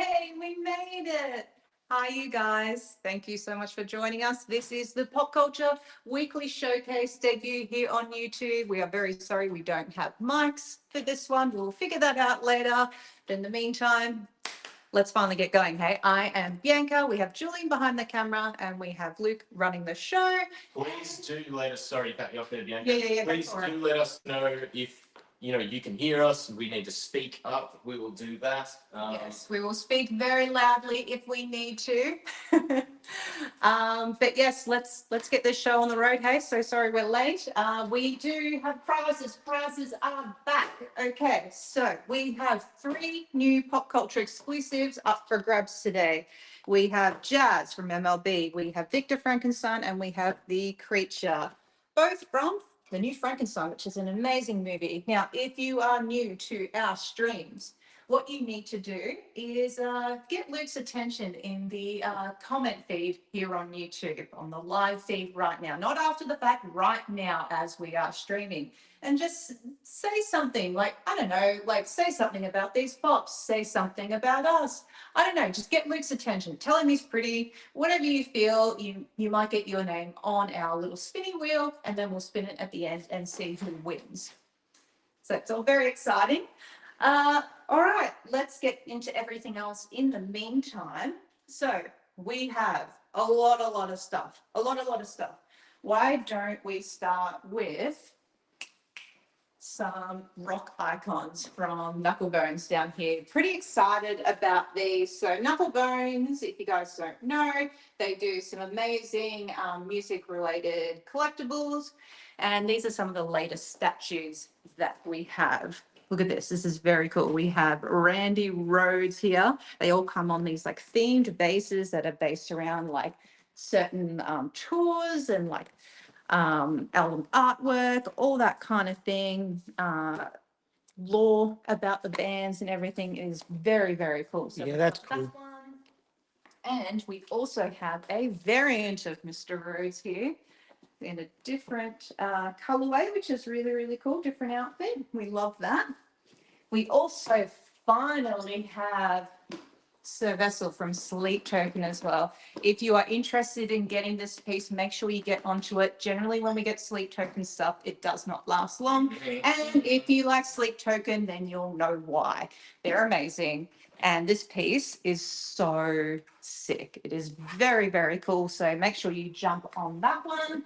Hey, we made it. Hi, you guys. Thank you so much for joining us. This is the Popcultcha Weekly Showcase debut here on YouTube. We are very sorry we don't have mics for this one. We'll figure that out later. But in the meantime, let's finally get going. Hey, I am Bianca. We have Julian behind the camera and we have Luke running the show. Please do let us, sorry, cut you off there, Bianca. Yeah. Please do let us know if you can hear us. We need to speak up. We will do that. Yes, we will speak very loudly if we need to. But yes, let's get this show on the road. Hey, so sorry we're late. We do have prizes. Prizes are back. Okay, so we have 3 new Popcultcha exclusives up for grabs today. We have Jazz from MLB, we have Victor Frankenstein, and we have The Creature, both from the new Frankenstein, which is an amazing movie. Now, if you are new to our streams, what you need to do is get Luke's attention in the comment feed here on YouTube, on the live feed right now, not after the fact, right now as we are streaming. And just say something like, I don't know, like say something about these pops, say something about us. I don't know, just get Luke's attention. Tell him he's pretty, whatever you feel, you might get your name on our little spinning wheel, and then we'll spin it at the end and see who wins. So it's all very exciting. All right, let's get into everything else in the meantime. So we have a lot of stuff, a lot of stuff. Why don't we start with some rock icons from Knucklebones down here? Pretty excited about these. So Knucklebones, if you guys don't know, they do some amazing music related collectibles. And these are some of the latest statues that we have. Look at this. This is very cool. We have Randy Rhoads here. They all come on these like themed bases that are based around like certain tours and like album artwork, all that kind of thing. Lore about the bands and everything is very cool. So yeah, that's cool. that one. And we also have a variant of Mr. Rhoads here in a different colorway, which is really cool. Different outfit. We love that. We also finally have Sir Vessel from Sleep Token as well. If you are interested in getting this piece, make sure you get onto it. Generally, when we get Sleep Token stuff, it does not last long. And if you like Sleep Token, then you'll know why. They're amazing. And this piece is so sick. It is very cool. So make sure you jump on that one.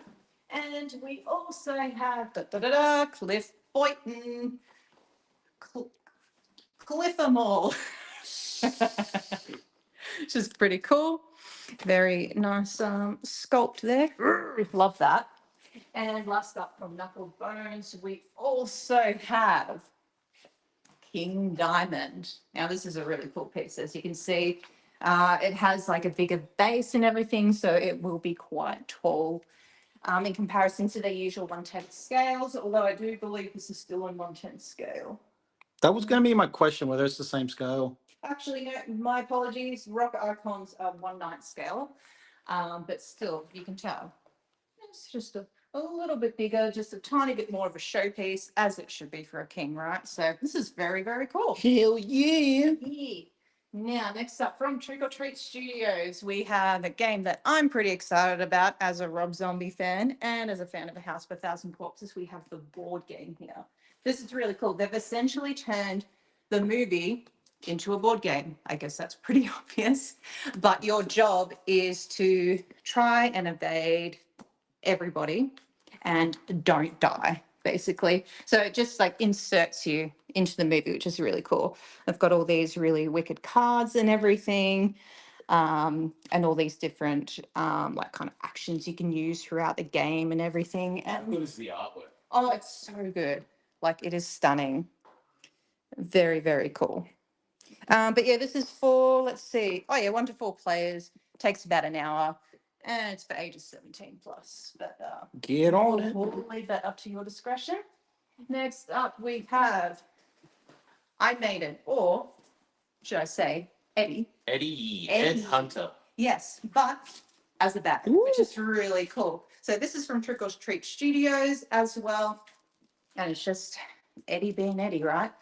And we also have Cliff Boyton. Clifformall. Which is pretty cool. Very nice sculpt there. Love that. And last up from Knucklebones, we also have King Diamond. Now this is a really cool piece. As you can see, it has like a bigger base and everything, so it will be quite tall in comparison to their usual 1/10 scales, although I do believe this is still in 1/10 scale. That was going to be my question, whether it's the same scale. Actually, no, my apologies. Rock icons are 1/9 scale, but still, you can tell it's just a little bit bigger, just a tiny bit more of a showpiece, as it should be for a king, right? So this is very cool. Hell yeah. Yeah. Now, next up from Trick or Treat Studios, we have a game that I'm pretty excited about as a Rob Zombie fan and as a fan of A House of a Thousand Corpses. We have the board game here. This is really cool. They've essentially turned the movie into a board game. I guess that's pretty obvious. But your job is to try and evade everybody and don't die, basically. So it just like inserts you into the movie, which is really cool. I've got all these really wicked cards and everything. And all these different like kind of actions you can use throughout the game and everything. How good is the artwork? Oh, it's so good. Like it is stunning. Very cool. But yeah, this is for, let's see. Oh yeah, 1 to 4 players. Takes about an hour. And it's for ages 17 plus. But Get on it. we'll leave that up to your discretion. Next up, we have I Made It, or should I say Eddie? Ed Hunter. Yes, but as a bat, which is really cool. So this is from Trick or Treat Studios as well. And it's just Eddie being Eddie, right?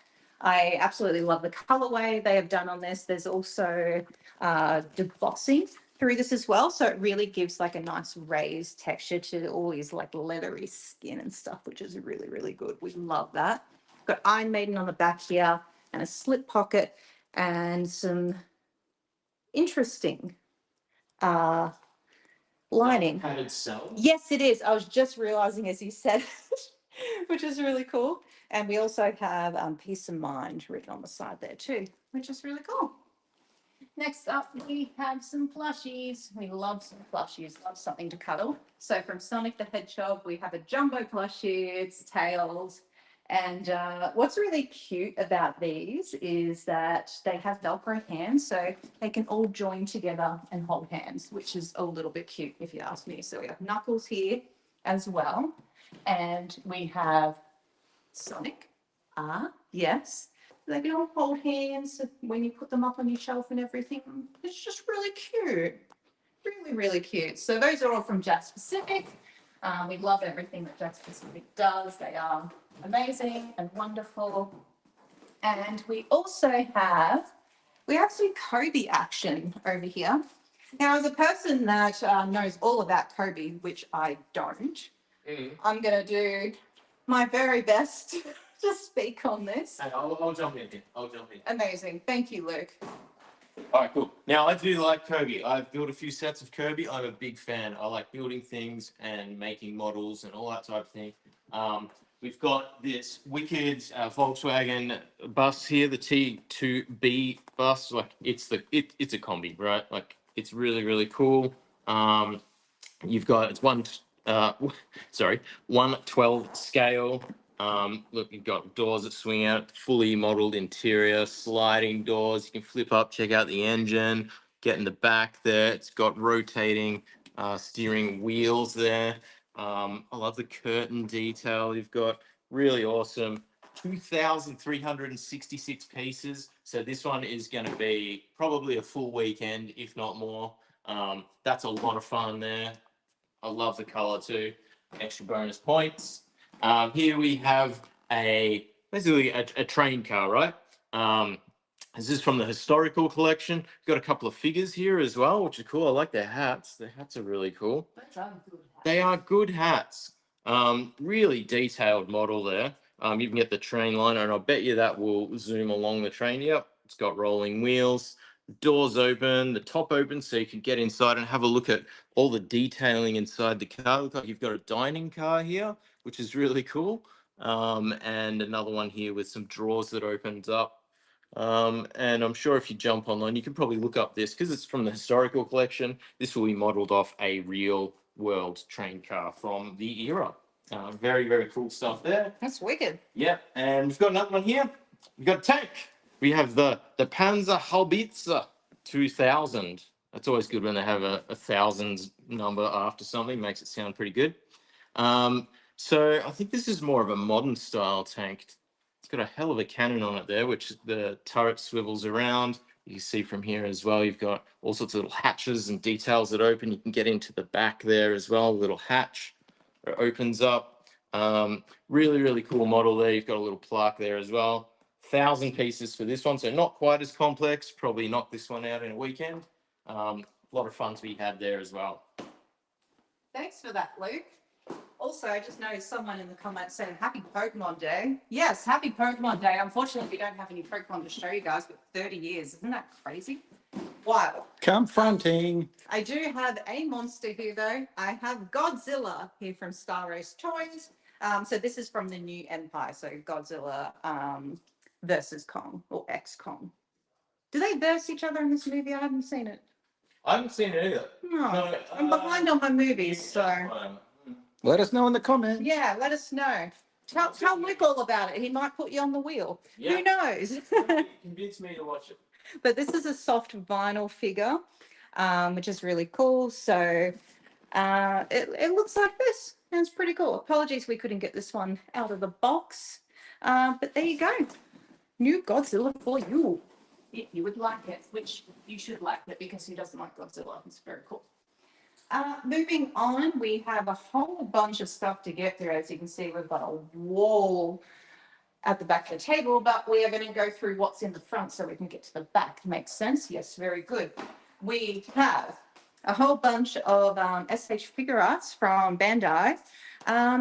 I absolutely love the colorway they have done on this. There's also debossing through this as well. So it really gives like a nice raised texture to all these like leathery skin and stuff, which is really, really good. We love that. Got Iron Maiden on the back here and a slip pocket and some interesting lining. Padded cell. Yes, it is. I was just realizing as you said, which is really cool. And we also have Peace of Mind written on the side there too, which is really cool. Next up, we have some plushies. We love some plushies, love something to cuddle. So from Sonic the Hedgehog, we have a jumbo plushie, it's Tails. And what's really cute about these is that they have Velcro hands, so they can all join together and hold hands, which is a little bit cute if you ask me. So we have Knuckles here as well. And we have Sonic. Yes. They can all hold hands when you put them up on your shelf and everything. It's just really cute. Really, really cute. So those are all from Jack Pacific. We love everything that Jack Pacific does. They are amazing and wonderful. And we have some Kobe action over here. Now, as a person that knows all about Kobe, which I don't, I'm going to do my very best to speak on this. Hey, I'll jump in here. Amazing. Thank you, Luke. All right, cool. Now, I do like Kirby. I've built a few sets of Kirby. I'm a big fan. I like building things and making models and all that type of thing. We've got this wicked Volkswagen bus here, the T2B bus. Like, it's a combi, right? Like, it's really, really cool. You've got, it's 1/12 scale. Look, you've got doors that swing out, fully modeled interior, sliding doors. You can flip up, check out the engine, get in the back there. It's got rotating steering wheels there. I love the curtain detail. You've got really awesome 2,366 pieces. So this one is going to be probably a full weekend, if not more. That's a lot of fun there. I love the color too. Extra bonus points. Here we have basically a train car, right? This is from the historical collection. We've got a couple of figures here as well, which is cool. I like their hats. Their hats are really cool. They are good hats. Really detailed model there. You can get the train liner, and I'll bet you that will zoom along the train. Yep, it's got rolling wheels. Doors open, the top open, so you can get inside and have a look at all the detailing inside the car. Looks like you've got a dining car here, which is really cool. And another one here with some drawers that opens up. And I'm sure if you jump online, you can probably look up this because it's from the historical collection. This will be modeled off a real world train car from the era. Very, very cool stuff there. That's wicked. Yeah, and we've got another one here. We've got a tank. We have the Panzer Haubitze 2000. That's always good when they have a thousands number after something. Makes it sound pretty good. So I think this is more of a modern style tank. It's got a hell of a cannon on it there, which the turret swivels around. You can see from here as well, you've got all sorts of little hatches and details that open. You can get into the back there as well, a little hatch that opens up. Really, really cool model there. You've got a little plaque there as well. 1,000 pieces for this one, so not quite as complex. Probably knock this one out in a weekend. A lot of fun to be had there as well. Thanks for that, Luke. Also, I just noticed someone in the comments saying Happy Pokemon Day. Yes, Happy Pokemon Day. Unfortunately, we don't have any Pokemon to show you guys, but 30 years. Isn't that crazy? Wild. Confronting. I do have a monster here, though. I have Godzilla here from Star Race Toys. So this is from the new Empire. So Godzilla versus Kong or ex-Kong. Do they verse each other in this movie? I haven't seen it. I haven't seen it either. No, I'm behind on my movies, so Let us know in the comments. yeah, let us know. Tell Luke all about it. He might put you on the wheel. Yeah. Who knows? Convince me to watch it. But this is a soft vinyl figure, which is really cool. So it looks like this. And it's pretty cool. Apologies we couldn't get this one out of the box. But there you go. New Godzilla for you. If you would like it, which you should like it because who doesn't like Godzilla? It's very cool. Moving on, we have a whole bunch of stuff to get through. As you can see, we've got a wall at the back of the table, but we are going to go through what's in the front so we can get to the back. Makes sense? Yes, very good. We have a whole bunch of SH figure arts from Bandai,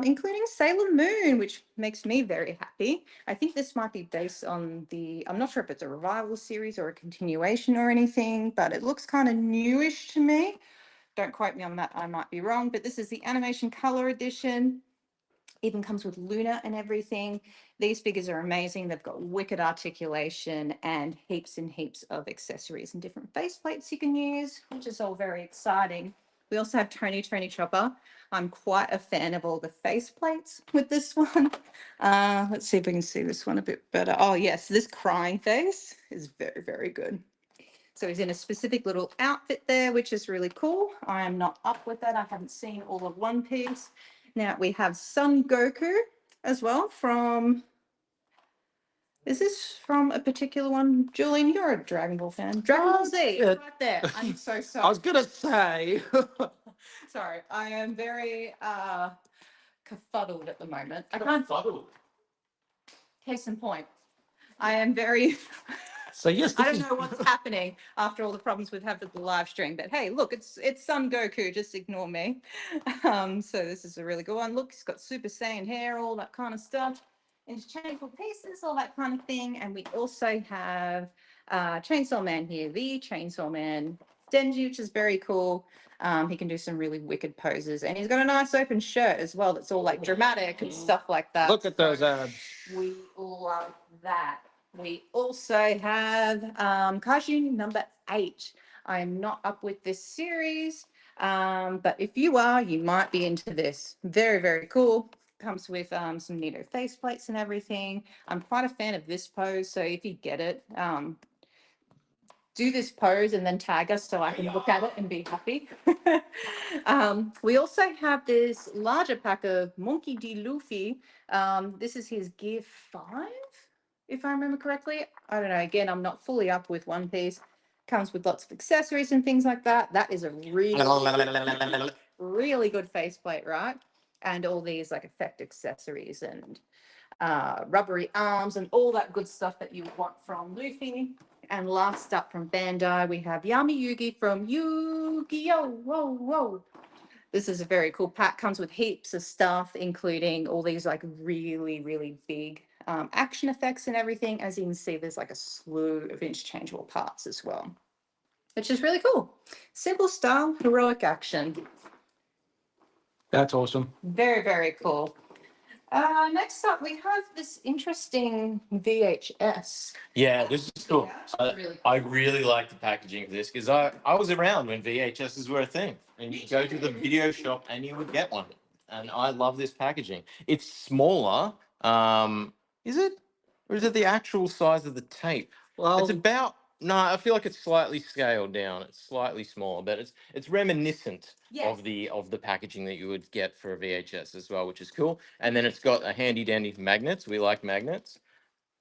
including Sailor Moon, which makes me very happy. I think this might be based on I'm not sure if it's a revival series or a continuation or anything, but it looks kind of newish to me. Don't quote me on that, I might be wrong, but this is the animation color edition. Even comes with Luna and everything. These figures are amazing. They've got wicked articulation and heaps of accessories and different faceplates you can use, which is all very exciting. We also have Tony Chopper. I'm quite a fan of all the faceplates with this one. Let's see if we can see this one a bit better. Oh yes, this crying face is very good. So he's in a specific little outfit there, which is really cool. I am not up with that. I haven't seen all of One Piece. Now we have Son Goku as well from, is this from a particular one? Julian, you're a Dragon Ball fan. Dragon Ball Z, Yeah. right there. I'm so sorry. I was gonna say. Sorry, I am very kerfuddled at the moment. I can't, case in point. I am very So yes, I this don't is know what's happening after all the problems we've had with the live stream, but hey, look, it's Son Goku. Just ignore me. So this is a really good one. Look, he's got Super Saiyan hair, all that kind of stuff, interchangeable pieces, all that kind of thing. And we also have Chainsaw Man here, the Chainsaw Man Denji, which is very cool. He can do some really wicked poses, and he's got a nice open shirt as well. That's all like dramatic and stuff like that. look at those So abs. we love that. We also have Kaiju number 8. I'm not up with this series, but if you are, you might be into this. Very cool. Comes with some neato faceplates and everything. I'm quite a fan of this pose, so if you get it, do this pose and then tag us so I can look at it and be happy. We also have this larger pack of Monkey D. Luffy. This is his gear 5, if I remember correctly. I don't know. Again, I'm not fully up with One Piece. Comes with lots of accessories and things like that. That is a really good faceplate, right? And all these like effect accessories and rubbery arms and all that good stuff that you want from Luffy. And last up from Bandai, we have Yami Yugi from Yu-Gi-Oh! Whoa. This is a very cool pack. Comes with heaps of stuff, including all these like really big action effects and everything. As you can see, there's like a slew of interchangeable parts as well, which is really cool. Simple style, heroic action. That's awesome. Very cool. Next up, we have this interesting VHS. Yeah, this is cool. Yeah, really cool. I really like the packaging for this because I was around when VHSs were a thing, and you go to the video shop and you would get one. And I love this packaging. It's smaller. Is it, or is it the actual size of the tape? Well, It's about, no, I feel like it's slightly scaled down. It's slightly smaller, but it's reminiscent Yes. of the packaging that you would get for a VHS as well, which is cool. And then it's got a handy dandy magnets. We like magnets.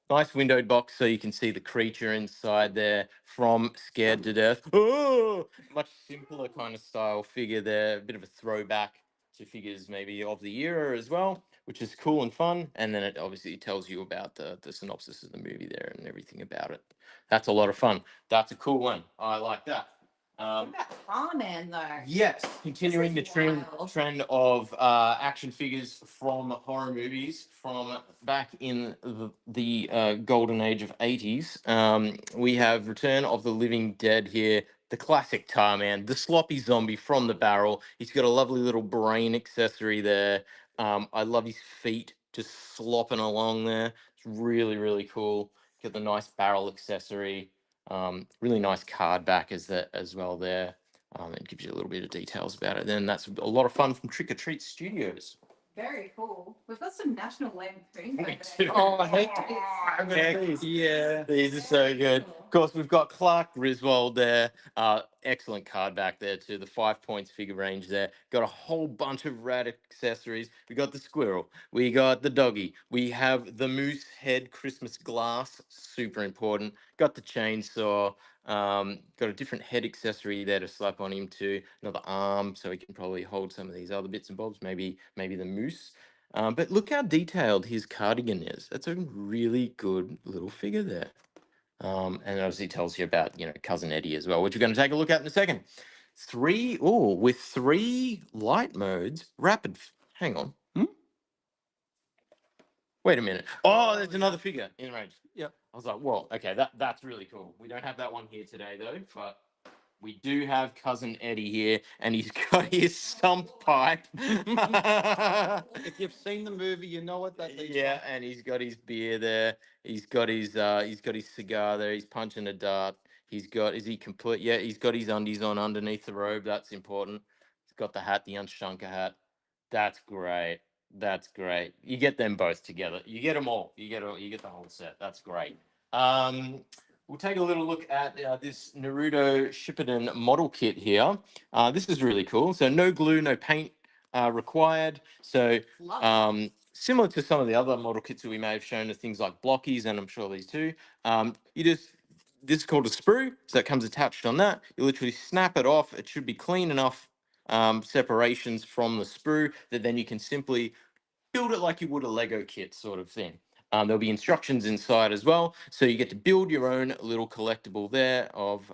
Nice windowed box so you can see the creature inside there from Scared to Death. Oh, much simpler kind of style figure there. A bit of a throwback to figures maybe of the era as well, which is cool and fun. And then it obviously tells you about the synopsis of the movie there and everything about it. That's a lot of fun. That's a cool one. I like that. What about Carman though? Yes, continuing the This is wild. trend of action figures from horror movies from back in the golden age of 80s. We have Return of the Living Dead here, the classic Tar Man, the sloppy zombie from the barrel. He's got a lovely little brain accessory there. I love his feet just slopping along there. It's really cool. Got the nice barrel accessory. Really nice card back as well there. It gives you a little bit of details about it. Then that's a lot of fun from Trick or Treat Studios. Very cool. We've got some National Lampoons over Me there. too. oh, I hate Heck, Yeah. these are so good. Of course, we've got Clark Griswold there. Excellent card back there too. The 5 points figure range there. Got a whole bunch of rad accessories. We got the squirrel. We got the doggy. We have the moose head Christmas glass. Super important. Got the chainsaw. Got a different head accessory there to slap on him too. Another arm, so he can probably hold some of these other bits and bobs. Maybe the moose. But look how detailed his cardigan is. That's a really good little figure there. And obviously tells you about, Cousin Eddie as well, which we're going to take a look at in a second. With 3 light modes, hang on. Wait a minute. Oh, there's another figure in range. Yep. I was like, whoa, okay, that's really cool. We don't have that one here today though, but we do have Cousin Eddie here, and he's got his stump pipe. If you've seen the movie, you know what that means. Yeah, and he's got his beer there. He's got his cigar there. He's punching a dart. Is he complete? Yeah, he's got his undies on underneath the robe. That's important. He's got the hat, the Unshunker hat. That's great. That's great. You get them both together. You get them all. You get the whole set. That's great. We'll take a little look at this Naruto Shippuden model kit here. This is really cool. So no glue, no paint required. So Love similar to some of the other model kits that we may have shown, things like blockies, and I'm sure these too. This is called a sprue, so it comes attached on that. You literally snap it off. It should be clean enough separations from the sprue that then you can simply build it like you would a Lego kit sort of thing. There'll be instructions inside as well, so you get to build your own little collectible there of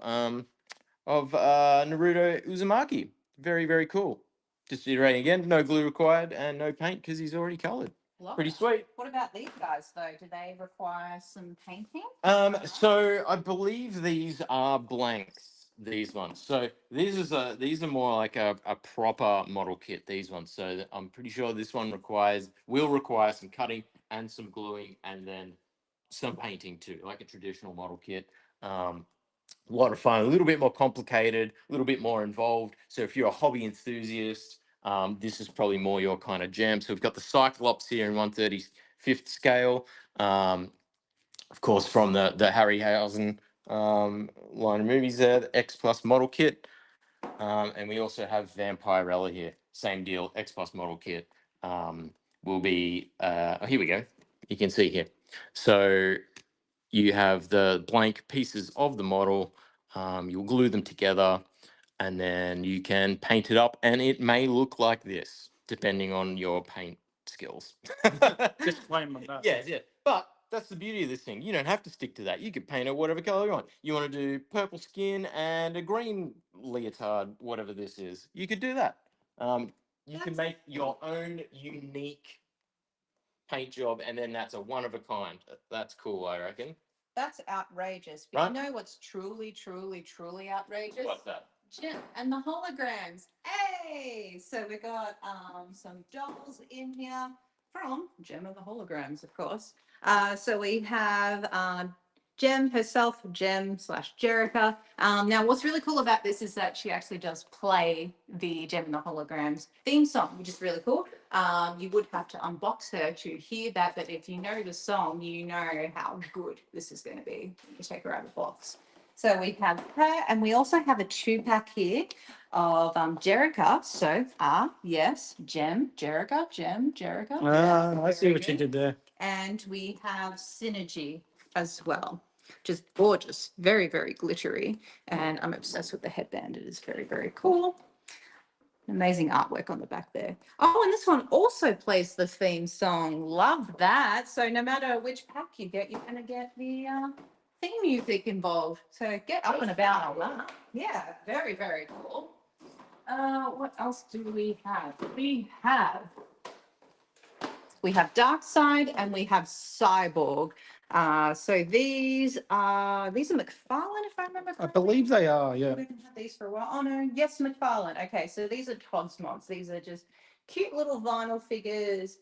Naruto Uzumaki. Very, very cool. Just iterating again, no glue required and no paint because he's already colored. Love Pretty it. sweet. What about these guys though? Do they require some painting? So I believe these are blanks. These ones. So these are more like a proper model kit. These ones. So I'm pretty sure this one will require some cutting and some gluing and then some painting too, like a traditional model kit. A lot of fun, a little bit more complicated, a little bit more involved. So if you're a hobby enthusiast, this is probably more your kind of jam. So we've got the Cyclops here in 1/35th scale. Of course, from the Harryhausen line of movies there, the X Plus model kit. And we also have Vampirella here. Same deal, X Plus model kit. Will be, here we go. You can see here. So you have the blank pieces of the model. You'll glue them together and then you can paint it up, and it may look like this, depending on your paint skills. Disclaimer that. Yes, yeah. But that's the beauty of this thing. You don't have to stick to that. You could paint it whatever color you want. You want to do purple skin and a green leotard, whatever this is. You could do that. You can make your own unique paint job, and then that's a one of a kind. That's cool, I reckon. That's outrageous. But Right? you know what's truly, truly, truly outrageous? What's that? Jim and the holograms. Hey! So we got some dolls in here from Gem of the Holograms, of course. So we have Gem herself, Gem slash Jerica. Now, what's really cool about this is that she actually does play the Gem and the Holograms theme song, which is really cool. You would have to unbox her to hear that, but if you know the song, you know how good this is going to be. You take her out of the box. So we have her, and we also have a 2-pack here of Jerica. So, yes, Gem, Jerica, Gem, Jerica. I see what you did there. And we have Synergy as well. Just gorgeous, very, very glittery. And I'm obsessed with the headband. It is very, very cool. Amazing artwork on the back there. Oh, and this one also plays the theme song. Love that. So no matter which pack you get, you're going to get the theme music involved. So get up and about on that. Yeah, very, very cool. What else do we have? We have Darkseid and we have Cyborg. So these are McFarlane, if I remember I correctly. believe they are, yeah. We haven't had these for a while. Oh no, yes, McFarlane. Okay, so these are Todd's mods. These are just cute little vinyl figures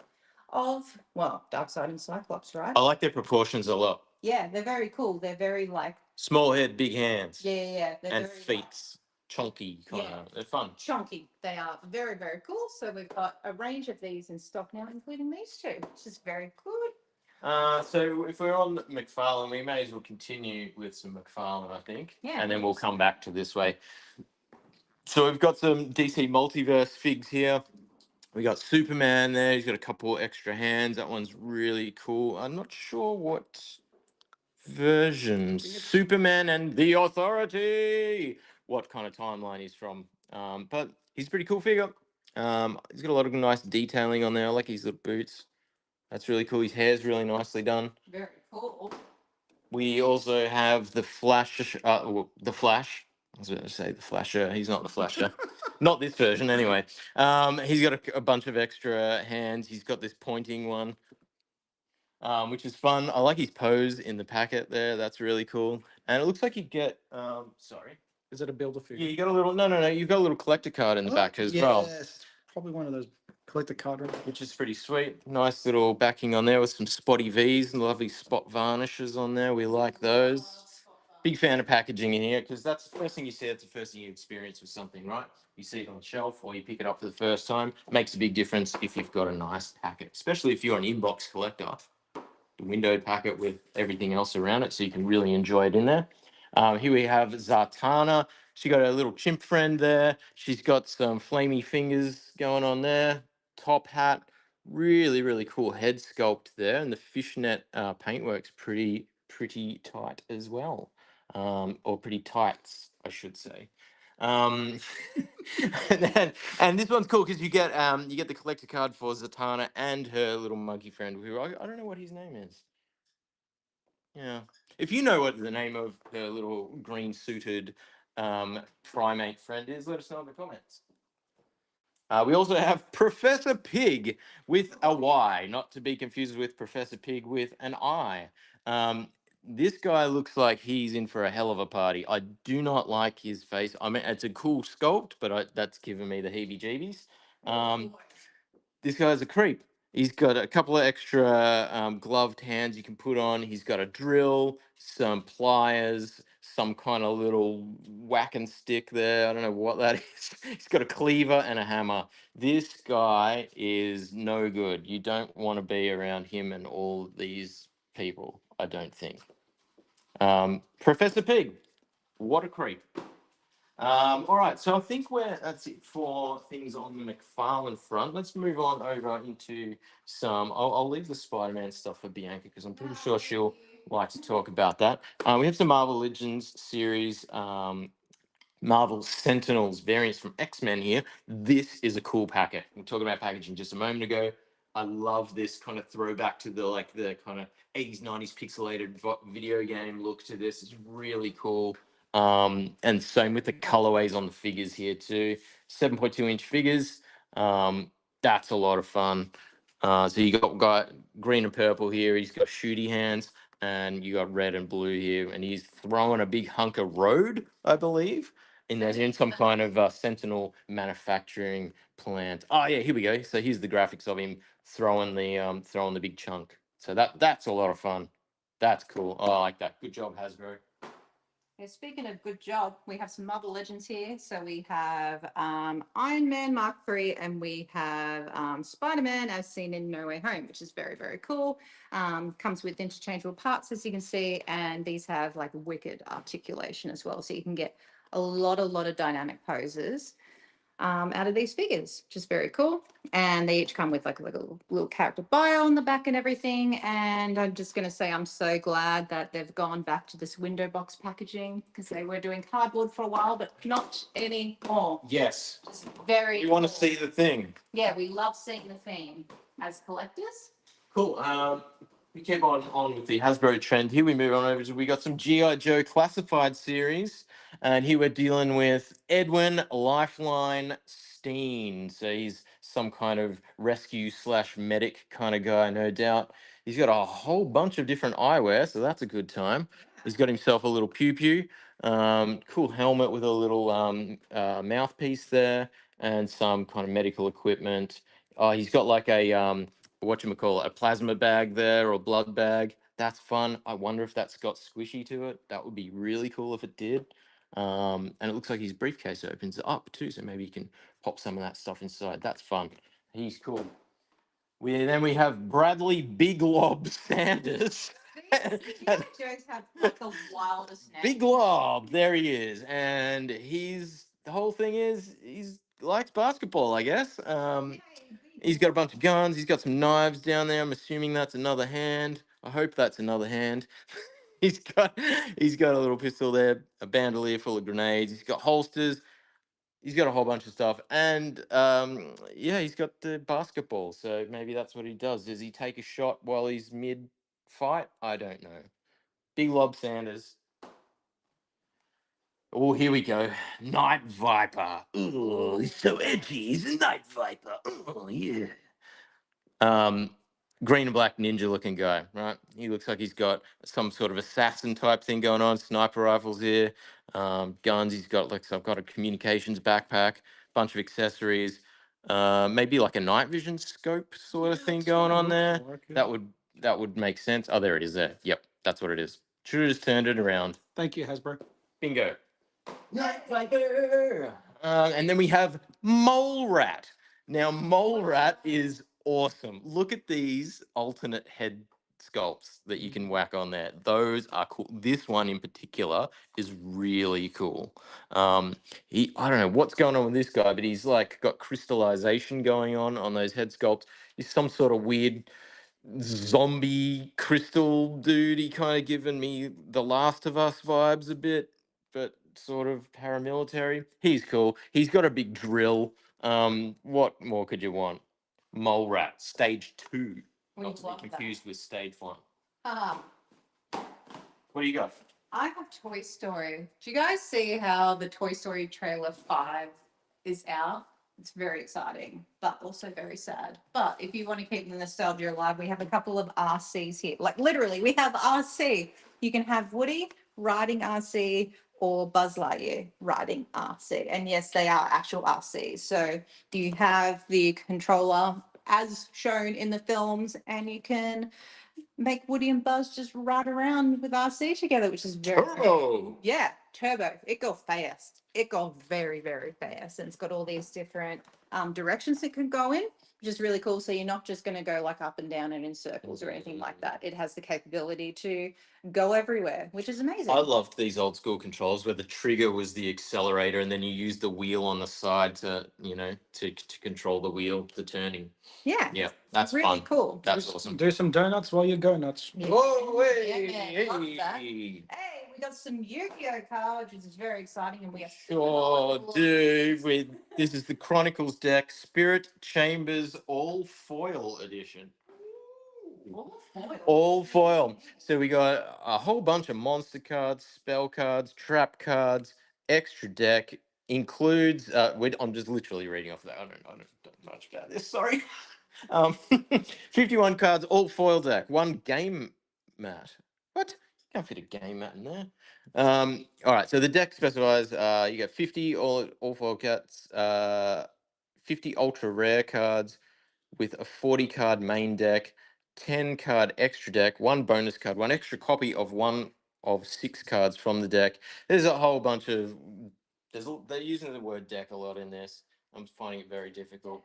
of, well, Darkseid and Cyclops, right? I like their proportions a lot. Yeah, they're very cool. They're very like, Small head, big hands. yeah. They're And very, feet. Chunky kind of. They're fun. chunky. They are very, very cool. So we've got a range of these in stock now, including these two, which is very good. So if we're on McFarlane, we may as well continue with some McFarlane, I think. Yeah. And then we'll come back to this way. So we've got some DC Multiverse figs here. We got Superman there. He's got a couple extra hands. That one's really cool. I'm not sure what version. Superman and the Authority. What kind of timeline he's from. But he's a pretty cool figure. He's got a lot of nice detailing on there. I like his little boots. That's really cool. His hair's really nicely done. Very cool. We also have the Flash, the Flash. I was going to say the Flasher. He's not the Flasher. Not this version, anyway. He's got a bunch of extra hands. He's got this pointing one, which is fun. I like his pose in the packet there. That's really cool. And it looks like you get, sorry. Is it a builder figure? Yeah, you got a little, no. You've got a little collector card in the back as well, Yes, probably one of those collector card. which is pretty sweet. Nice little backing on there with some spotty V's and lovely spot varnishes on there. We like those. Big fan of packaging in here because that's the first thing you see. That's the first thing you experience with something, right? You see it on the shelf or you pick it up for the first time. Makes a big difference if you've got a nice packet, especially if you're an inbox collector. The window packet with everything else around it, so you can really enjoy it in there. Here we have Zartana. She got a little chimp friend there. She's got some flamey fingers going on there. Top hat, really cool head sculpt there, and the fishnet paintwork's pretty tight as well, or pretty tights, I should say. Um, and this one's cool because you get the collector card for Zatanna and her little monkey friend, who I don't know what his name is. Yeah, if you know what the name of her little green suited primate friend is, let us know in the comments. We also have Professor Pig with a Y, not to be confused with Professor Pig with an I. This guy looks like he's in for a hell of a party. I do not like his face. I mean, it's a cool sculpt, but that's giving me the heebie-jeebies. This guy's a creep. He's got a couple of extra gloved hands you can put on. He's got a drill, some pliers, some kind of little whack and stick there. I don't know what that is. He's got a cleaver and a hammer. This guy is no good. You don't want to be around him and all these people, I don't think. Professor Pig, what a creep. All right, so I think that's it for things on the McFarlane front. Let's move on over into some. I'll leave the Spider-Man stuff for Bianca because I'm pretty sure she'll like to talk about that. We have some Marvel Legends series, Marvel Sentinels variants from X-Men here. This is a cool packet. We talked about packaging just a moment ago. I love this kind of throwback to the kind of 80s, 90s pixelated video game look to this. It's really cool. And same with the colorways on the figures here too. 7.2-inch figures. That's a lot of fun. So you got green and purple here. He's got shooty hands, and you got red and blue here, and he's throwing a big hunk of road, I believe. And there's in some kind of Sentinel manufacturing plant. Oh yeah, here we go. So here's the graphics of him throwing the big chunk. So that's a lot of fun. That's cool. Oh, I like that. Good job, Hasbro. Yeah, speaking of good job, we have some Marvel Legends here. So we have Iron Man Mark III and we have Spider-Man as seen in No Way Home, which is very cool. Comes with interchangeable parts, as you can see, and these have like wicked articulation as well. So you can get a lot of dynamic poses out of these figures, which is very cool. And they each come with like a little character bio on the back and everything. And I'm just going to say I'm so glad that they've gone back to this window box packaging because they were doing cardboard for a while, but not anymore. Yes. Just very You want to cool. see the thing. Yeah, we love seeing the thing as collectors. Cool. We keep on with the Hasbro trend here. We move on over to we got some G.I. Joe classified series, and here we're dealing with Edwin Lifeline Steen. So he's some kind of rescue slash medic kind of guy, no doubt. He's got a whole bunch of different eyewear, so that's a good time. He's got himself a little pew pew, cool helmet with a little mouthpiece there, and some kind of medical equipment. He's got like a whatchamacallit, a plasma bag there or blood bag. That's fun. I wonder if that's got squishy to it. That would be really cool if it did. And it looks like his briefcase opens up too, so maybe you can pop some of that stuff inside. That's fun. He's cool. Then we have Bradley Big Lob Sanders. G.I. Joes have like the wildest name. Big Lob, there he is, and the whole thing is he's likes basketball, I guess. He's got a bunch of guns. He's got some knives down there. I'm assuming that's another hand. I hope that's another hand. he's got a little pistol there, a bandolier full of grenades. He's got holsters. he's got a whole bunch of stuff, and yeah, he's got the basketball. So maybe that's what he does. Does he take a shot while he's mid fight? I don't know. Big Lob Sanders. Oh, here we go. Night Viper. Oh, he's so edgy. He's a Night Viper. Oh, yeah. Um, green and black ninja looking guy, right? He looks like he's got some sort of assassin type thing going on. Sniper rifles here, guns. He's got like some got a communications backpack, bunch of accessories, maybe like a night vision scope sort of thing going on there. That would make sense. Oh, there it is. There. Yep, that's what it is. Should have just turned it around. Thank you, Hasbro. Bingo. Night Viper. And then we have Mole Rat. Now, Mole Rat is awesome. Look at these alternate head sculpts that you can whack on there. Those are cool. This one in particular is really cool. I don't know what's going on with this guy, but he's like got crystallization going on those head sculpts. He's some sort of weird zombie crystal dude. He kind of given me the Last of Us vibes a bit, but sort of paramilitary. He's cool. He's got a big drill. What more could you want? Mole Rat, stage 2. We Not to be love that. confused with stage 1. Ah, What do you got? I have Toy Story. Do you guys see how the Toy Story trailer 5 is out? It's very exciting, but also very sad. But if you want to keep the nostalgia alive, we have a couple of RCs here. Like literally, we have RC. You can have Woody riding RC or Buzz Lightyear riding RC. And yes, they are actual RCs. So you have the controller as shown in the films, and you can make Woody and Buzz just ride around with RC together, which is very Turbo. yeah, turbo. It go fast. It go very, very fast. And it's got all these different directions it can go in, which is really cool. So you're not just going to go like up and down and in circles or anything like that. It has the capability to go everywhere, which is amazing. I loved these old school controls where the trigger was the accelerator and then you used the wheel on the side to, to control the wheel, the turning. Yeah. Yeah, that's really fun. cool. That's awesome. Do some donuts while you go nuts. Yeah. Whoa, Yeah, love that. hey. Hey, we got some Yu-Gi-Oh cards, which is very exciting, and we have Sure, dude. This is the Chronicles deck, Spirit Chambers All Foil Edition. All foil. So we got a whole bunch of monster cards, spell cards, trap cards, extra deck. Includes I'm just literally reading off that. I don't know much about this, sorry. Um 51 cards, all foil deck, one game mat. What? Can't fit a game mat in there. All right, so the deck specifies you get 50 all foil cards, 50 ultra rare cards with a 40 card main deck, 10 card extra deck, one bonus card, one extra copy of one of 6 cards from the deck. There's a whole bunch of they're using the word deck a lot in this. I'm finding it very difficult.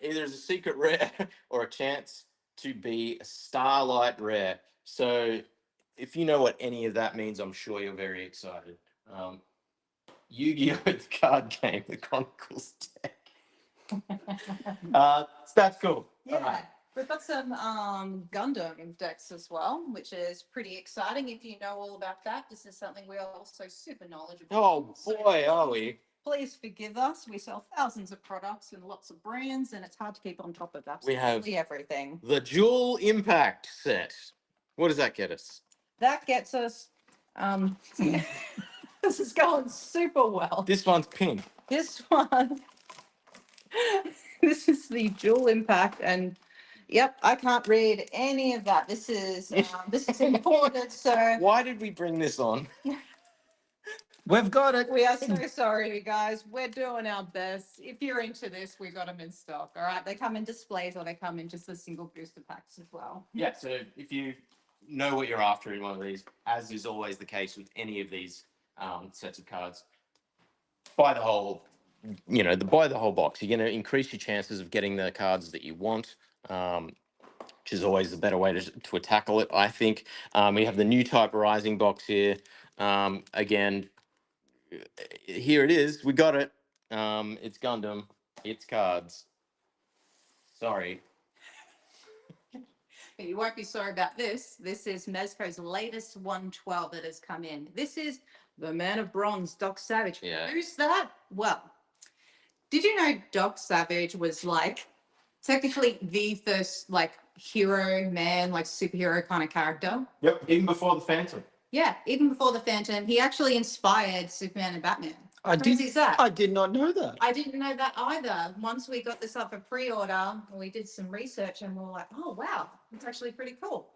Either as a secret rare or a chance to be a starlight rare. So if you know what any of that means, I'm sure you're very excited. Yu-Gi-Oh! The card game, the Chronicles deck. That's cool. Yeah. All right. We've got some Gundam decks as well, which is pretty exciting. If you know all about that, this is something we are also super knowledgeable. Oh So boy, are we? please forgive us. We sell thousands of products and lots of brands, and it's hard to keep on top of We have- absolutely everything. The Dual Impact set. What does that get us? That gets us. This is going super well. This one's pink. This one. This is the dual impact, and yep, I can't read any of that. This is imported, so Why did we bring this on? We've got it. we are so sorry, you guys. We're doing our best. If you're into this, we got them in stock. All right, they come in displays or they come in just the single booster packs as well. Yeah, so if you know what you're after in one of these, as is always the case with any of these sets of cards, buy the whole, buy the whole box. You're going to increase your chances of getting the cards that you want, which is always the better way to tackle it, I think. We have the new type rising box here. Again, here it is. We got it. It's Gundam. It's cards. Sorry. But you won't be sorry about this. This is Mezco's latest 112 that has come in. This is the Man of Bronze, Doc Savage. Yeah. Who's that? Well, did you know Doc Savage was like technically the first like hero man, like superhero kind of character? Yep. Even before the Phantom. Yeah, even before the Phantom, he actually inspired Superman and Batman. I Crazy is that? I did not know that. I didn't know that either. Once we got this up for pre-order, we did some research and we were like, oh wow, it's actually pretty cool.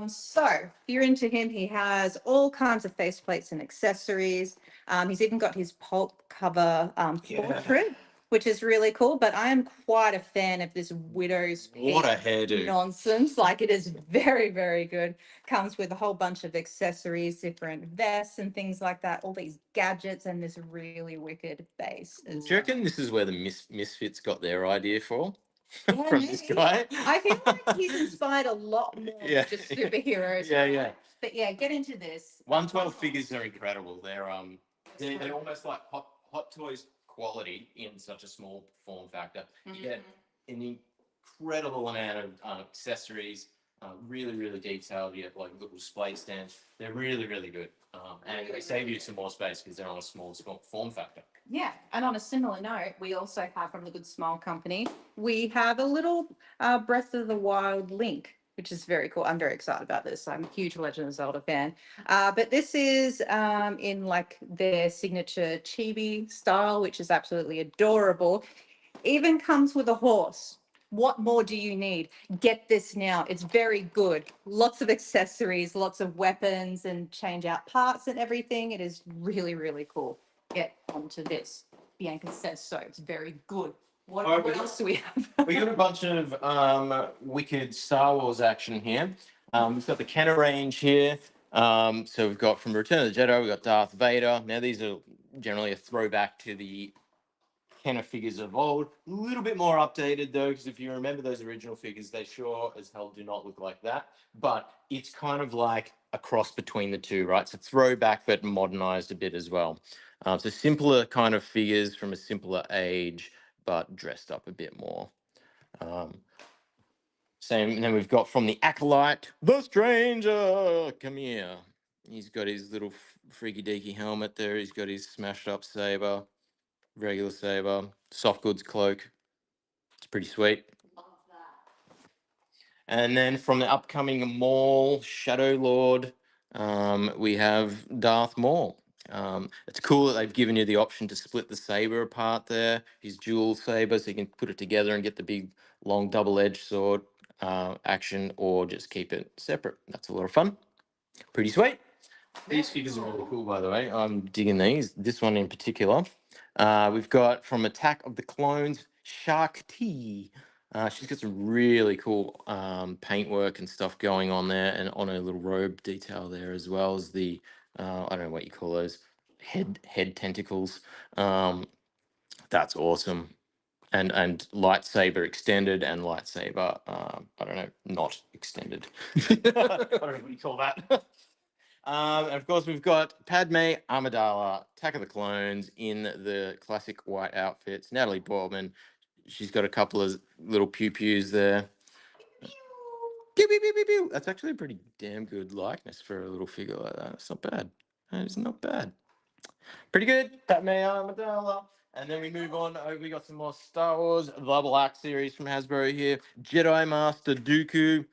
So if you're into him, he has all kinds of faceplates and accessories. He's even got his pulp cover portrait, which is really cool. But I am quite a fan of this widow's What a peak hairdo. nonsense. Like it is very, very good. Comes with a whole bunch of accessories, different vests and things like that. All these gadgets and this really wicked base. Do you reckon this is where the Misfits got their idea for? From this maybe. guy? I feel like he's inspired a lot more Yeah. than just superheroes. Yeah, right? yeah. But yeah, get into this. 112 figures are incredible. They're almost like hot toys quality in such a small form factor. You get an incredible amount of accessories, really, really detailed. You have like little display stands. They're really, really good. And they save you some more space because they're on a small form factor. Yeah, and on a similar note, we also have from the Good Smile Company, we have a little Breath of the Wild link, which is very cool. I'm very excited about this. I'm a huge Legend of Zelda fan. But this is in like their signature chibi style, which is absolutely adorable. Even comes with a horse. What more do you need? Get this now. It's very good. Lots of accessories, lots of weapons, and change out parts and everything. It is really, really cool. Get onto this. Bianca says so. It's very good. What else do we have? We got a bunch of wicked Star Wars action here. We've got the Kenner range here. So we've got from Return of the Jedi, we've got Darth Vader. Now these are generally a throwback to the Kenner figures of old. A little bit more updated though, because if you remember those original figures, they sure as hell do not look like that. But it's kind of like a cross between the two, right? It's a throwback but modernized a bit as well. So simpler kind of figures from a simpler age, but dressed up a bit more. Same, and then we've got from the Acolyte, the Stranger. Come here. He's got his little freaky deaky helmet there. He's got his smashed up saber, regular saber, soft goods cloak. It's pretty sweet. Love that. And then from the upcoming Maul Shadow Lord, we have Darth Maul. It's cool that they've given you the option to split the saber apart there, his dual saber, so you can put it together and get the big long double-edged sword action, or just keep it separate. That's a lot of fun. Pretty sweet. These figures are really cool, by the way. I'm digging these. This one in particular. We've got from Attack of the Clones, Shark T. She's got some really cool paintwork and stuff going on there, and on her little robe detail there, as well as the I don't know what you call those head tentacles. That's awesome. And lightsaber extended and lightsaber I don't know, not extended. I don't know what you call that. And of course, we've got Padme Amidala, Attack of the Clones, in the classic white outfits. Natalie Portman, she's got a couple of little pew-pews there. Pew, pew, pew, pew, pew. That's actually a pretty damn good likeness for a little figure like that. It's not bad. That is not bad. Pretty good. Padme Amidala. And then we move on. We got some more Star Wars, the Black series from Hasbro here. Jedi Master Dooku.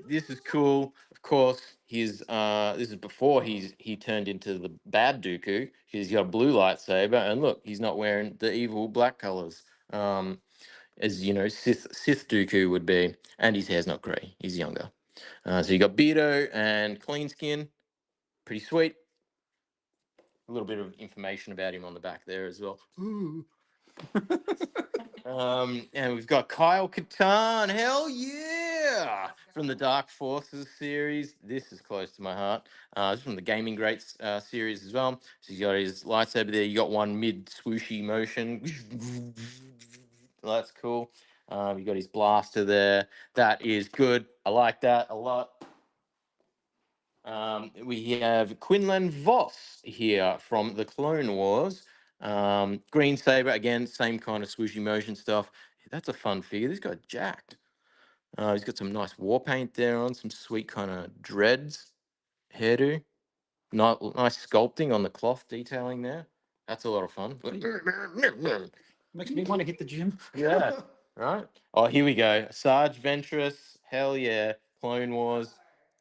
This is cool. Of course, this is before he turned into the bad Dooku. He's got a blue lightsaber, and look, he's not wearing the evil black colors. As you know, Sith Dooku would be, and his hair's not grey. He's younger. So you got Beto and Clean Skin. Pretty sweet. A little bit of information about him on the back there as well. And we've got Kyle Katarn. Hell yeah! From the Dark Forces series. This is close to my heart. This is from the Gaming Greats series as well. So he's got his lightsaber there. You got one mid swooshy motion. That's cool. You got his blaster there. That is good. I like that a lot. We have Quinlan Voss here from the Clone Wars. Green Saber, again, same kind of swooshy motion stuff. That's a fun figure. This guy jacked. He's got some nice war paint there on, some sweet kind of dreads hairdo. Nice sculpting on the cloth detailing there. That's a lot of fun. Makes me want to hit the gym. Yeah. Right. Oh, here we go. Sarge Ventress. Hell yeah. Clone Wars.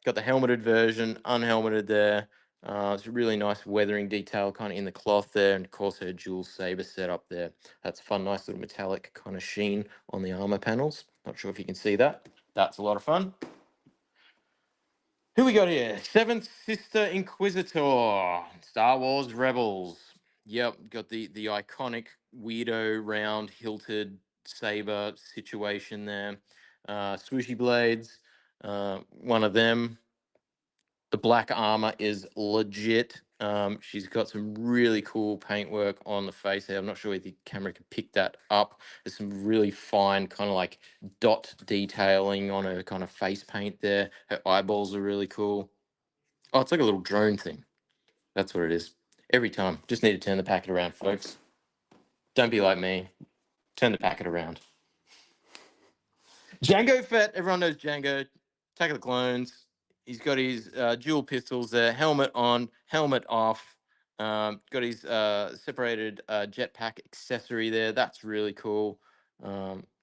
Got the helmeted version, unhelmeted there. It's a really nice weathering detail kind of in the cloth there, and of course her dual saber setup there. That's fun, nice little metallic kind of sheen on the armor panels. Not sure if you can see that. That's a lot of fun. Who we got here? Seventh Sister Inquisitor, Star Wars Rebels. Yep, got the iconic weirdo round hilted saber situation there. Swooshy blades, one of them. The black armor is legit. She's got some really cool paintwork on the face there. I'm not sure if the camera can pick that up. There's some really fine kind of like dot detailing on her kind of face paint there. Her eyeballs are really cool. Oh, it's like a little drone thing. That's what it is. Every time. Just need to turn the packet around, folks. Don't be like me. Turn the packet around. Django Fett. Everyone knows Django. Attack of the Clones. He's got his dual pistols there. Helmet on, helmet off. Got his separated jetpack accessory there. That's really cool.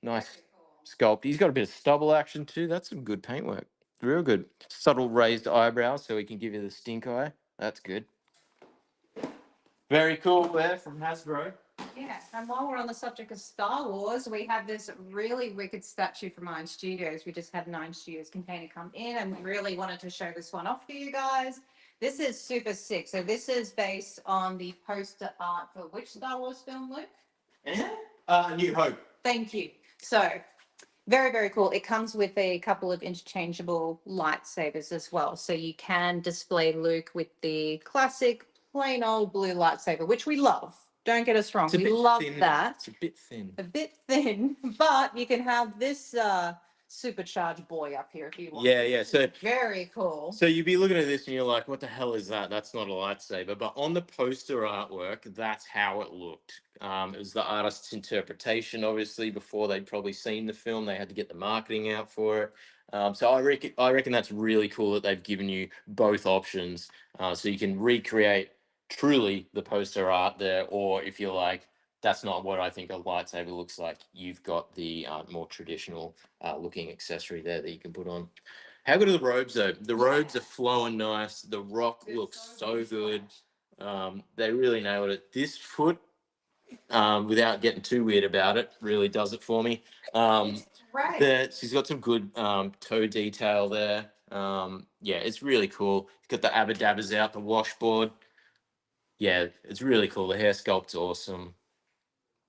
Nice sculpt. He's got a bit of stubble action too. That's some good paintwork. Real good. Subtle raised eyebrows so he can give you the stink eye. That's good. Very cool there from Hasbro. Yeah, and while we're on the subject of Star Wars, we have this really wicked statue from Iron Studios. We just had an Iron Studios container come in and we really wanted to show this one off for you guys. This is super sick. So this is based on the poster art for which Star Wars film, Luke? New Hope. Thank you. So very, very cool. It comes with a couple of interchangeable lightsabers as well. So you can display Luke with the classic plain old blue lightsaber, which we love. Don't get us wrong. It's a We bit love thin. that. It's a bit thin. A bit thin, but you can have this supercharged boy up here if you want. Yeah, yeah. So Very cool. So you'd be looking at this and you're like, what the hell is that? That's not a lightsaber. But on the poster artwork, that's how it looked. It was the artist's interpretation, obviously, before they'd probably seen the film. They had to get the marketing out for it. So I reckon that's really cool that they've given you both options. So you can recreate truly the poster art there, or if you're like, that's not what I think a lightsaber looks like, you've got the more traditional looking accessory there that you can put on. How good are the robes though? The robes are flowing nice. The rock looks so good. They really nailed it. This foot, without getting too weird about it, really does it for me. Right. She's got some good toe detail there. Yeah, it's really cool. Got the abadabbas out, the washboard. Yeah, it's really cool. The hair sculpt's awesome.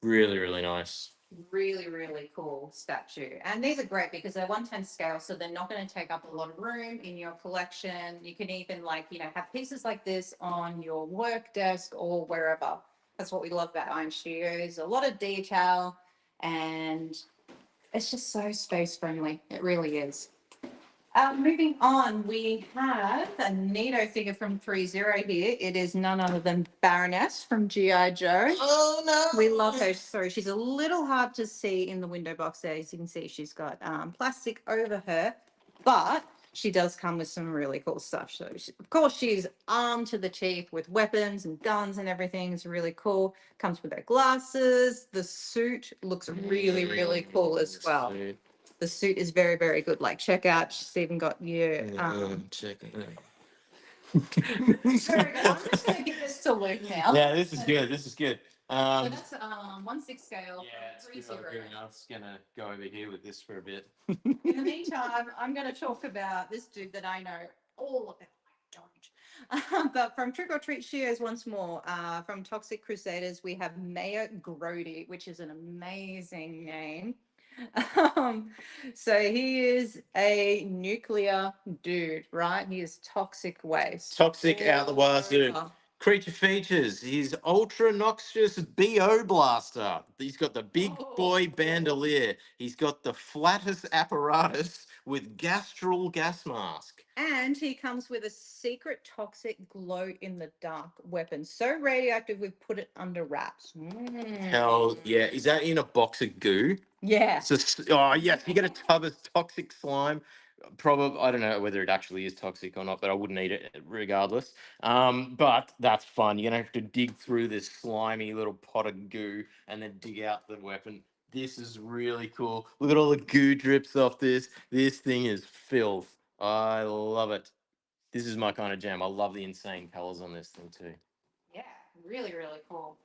Really, really nice. Really, really cool statue. And these are great because they're 1/10 scale, so they're not going to take up a lot of room in your collection. You can even have pieces like this on your work desk or wherever. That's what we love about Iron Studios. A lot of detail and it's just so space friendly. It really is. Moving on, we have a Neato figure from 3-0 here. It is none other than Baroness from G.I. Joe. Oh no! We love her. Sorry, she's a little hard to see in the window box there. As you can see, she's got plastic over her, but she does come with some really cool stuff. So, of course, she's armed to the teeth with weapons and guns and everything. It's really cool. Comes with her glasses. The suit looks really, really cool as well. The suit is very, very good. Like, check out. She's even got your. Check it Sorry, guys, I'm just gonna give this to Luke now. Yeah, this is good. This is good. So that's 1/6 scale. Yeah, it's 3-0. good. I was gonna go over here with this for a bit. In the meantime, I'm going to talk about this dude that I know all of it. I don't. But from Trick or Treat Shears once more, from Toxic Crusaders, we have Mayor Grody, which is an amazing name. So he is a nuclear dude, right? He is toxic waste. Toxic out the wazoo. Creature features. He's ultra noxious BO blaster. He's got the big boy bandolier. He's got the flattest apparatus with gastral gas mask. And he comes with a secret toxic glow in the dark weapon. So radioactive, we've put it under wraps. Hell yeah. Is that in a box of goo? Yeah. Oh, yes. You get a tub of toxic slime. Probably, I don't know whether it actually is toxic or not, but I wouldn't eat it regardless. But that's fun. You're gonna have to dig through this slimy little pot of goo and then dig out the weapon. This is really cool. Look at all the goo drips off this. This thing is filth. I love it. This is my kind of jam. I love the insane colors on this thing too. Yeah, really, really cool.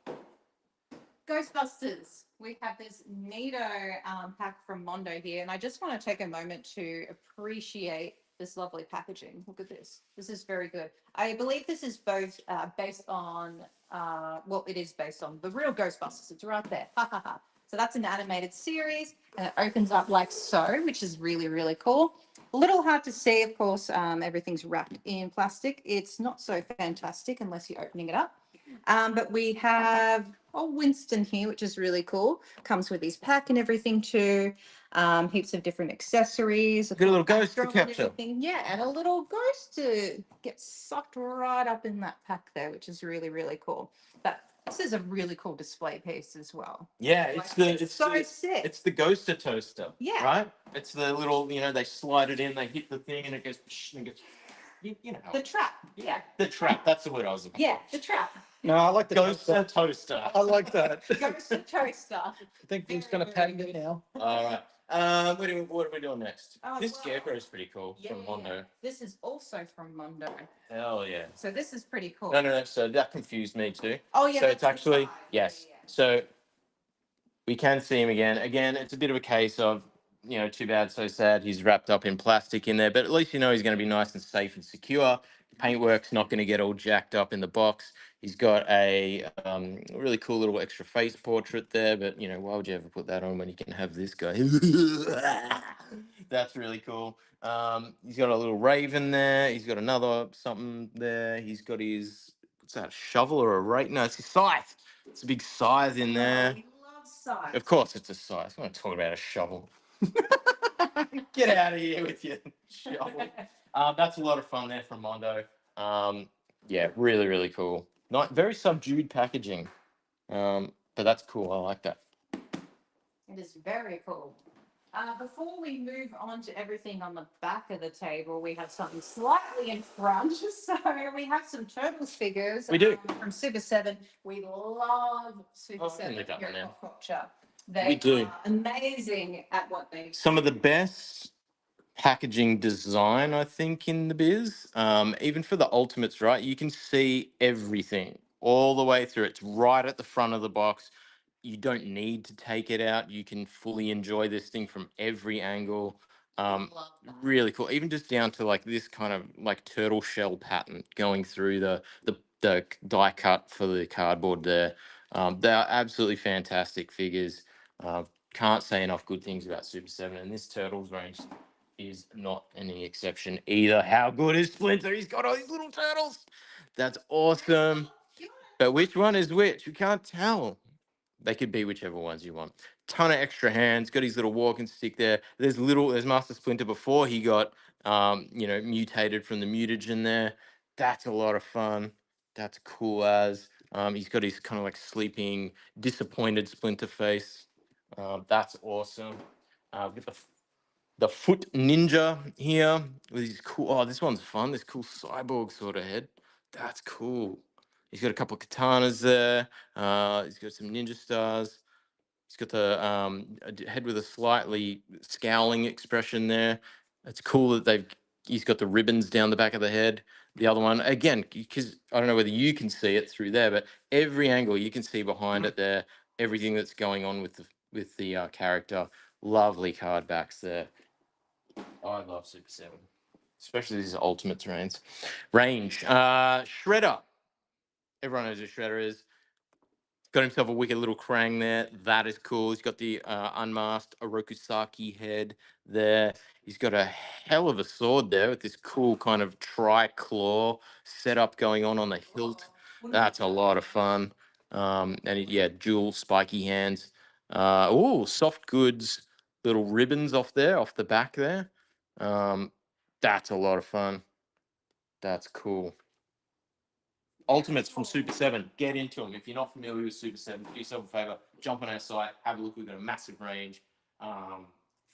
Ghostbusters. We have this neato pack from Mondo here, and I just want to take a moment to appreciate this lovely packaging. Look at this. This is very good. I believe this is both based on, well, it is based on the real Ghostbusters. It's right there. Ha ha ha. So that's an animated series, and it opens up like so, which is really, really cool. A little hard to see, of course. Everything's wrapped in plastic. It's not so fantastic unless you're opening it up. But we have Winston here, which is really cool. Comes with his pack and everything too. Heaps of different accessories. Get a little ghost to backdrop and capture. everything. Yeah, and a little ghost to get sucked right up in that pack there, which is really, really cool. But this is a really cool display piece as well. Yeah, Like, it's so sick. It's the ghoster toaster. Yeah. Right? It's the little, they slide it in, they hit the thing, and it goes, and it goes, you know. The trap. Yeah. The trap. That's the word I was looking Yeah, the trap. No, I like the Ghoster toaster. I like that. Ghost of toaster. I think Vince's gonna patent it now. All right. What are we doing next? Oh, This well, scarecrow is pretty cool from Mondo. This is also from Mondo. Hell yeah. So this is pretty cool. No. So that confused me too. Oh yeah. So that's it's actually inside. yes. Yeah. So we can see him again. Again, it's a bit of a case of too bad, so sad. He's wrapped up in plastic in there, but at least he's going to be nice and safe and secure. Paintwork's not going to get all jacked up in the box. He's got a really cool little extra face portrait there, but why would you ever put that on when you can have this guy? That's really cool. He's got a little raven there. He's got another something there. He's got his, what's that, shovel or a rake? No, it's his scythe. It's a big scythe in there. Oh, we love scythe. Of course, it's a scythe. I'm not talking about a shovel. Get out of here with your shovel. That's a lot of fun there from Mondo. Yeah, really, really cool. Not very subdued packaging, but that's cool. I like that. It is very cool. Before we move on to everything on the back of the table, we have something slightly in front. So we have some Turtles figures. We do. From Super 7. We love Super Oh, 7 they've done here that at now. Popcultcha. They We do. are amazing at what they do. Some of the best packaging design, I think, in the biz. Even for the Ultimates, right? You can see everything all the way through. It's right at the front of the box. You don't need to take it out. You can fully enjoy this thing from every angle. Love that. Really cool. Even just down to like this kind of like turtle shell pattern going through the die cut for the cardboard there. They are absolutely fantastic figures. Can't say enough good things about Super 7, and this Turtles range is not any exception either. How good is Splinter? He's got all these little turtles. That's awesome. But which one is which? You can't tell. They could be whichever ones you want. Ton of extra hands. Got his little walking stick there. There's Master Splinter before he got mutated from the mutagen there. That's a lot of fun. That's cool as. He's got his kind of like sleeping, disappointed Splinter face. That's awesome. With the foot ninja here with his cool. Oh, this one's fun. This cool cyborg sort of head. That's cool. He's got a couple of katanas there. He's got some ninja stars. He's got the head with a slightly scowling expression there. It's cool that he's got the ribbons down the back of the head. The other one, again, because I don't know whether you can see it through there, but every angle you can see behind it there, everything that's going on with the character. Lovely card backs there. I love Super 7, especially these Ultimates range. Shredder. Everyone knows who Shredder is. Got himself a wicked little Krang there. That is cool. He's got the unmasked Orokusaki head there. He's got a hell of a sword there with this cool kind of tri-claw setup going on the hilt. That's a lot of fun. Dual spiky hands. Soft goods, little ribbons off the back there. That's a lot of fun. That's cool. Ultimates from Super 7. Get into them. If you're not familiar with Super 7, do yourself a favor. Jump on our site. Have a look. We've got a massive range.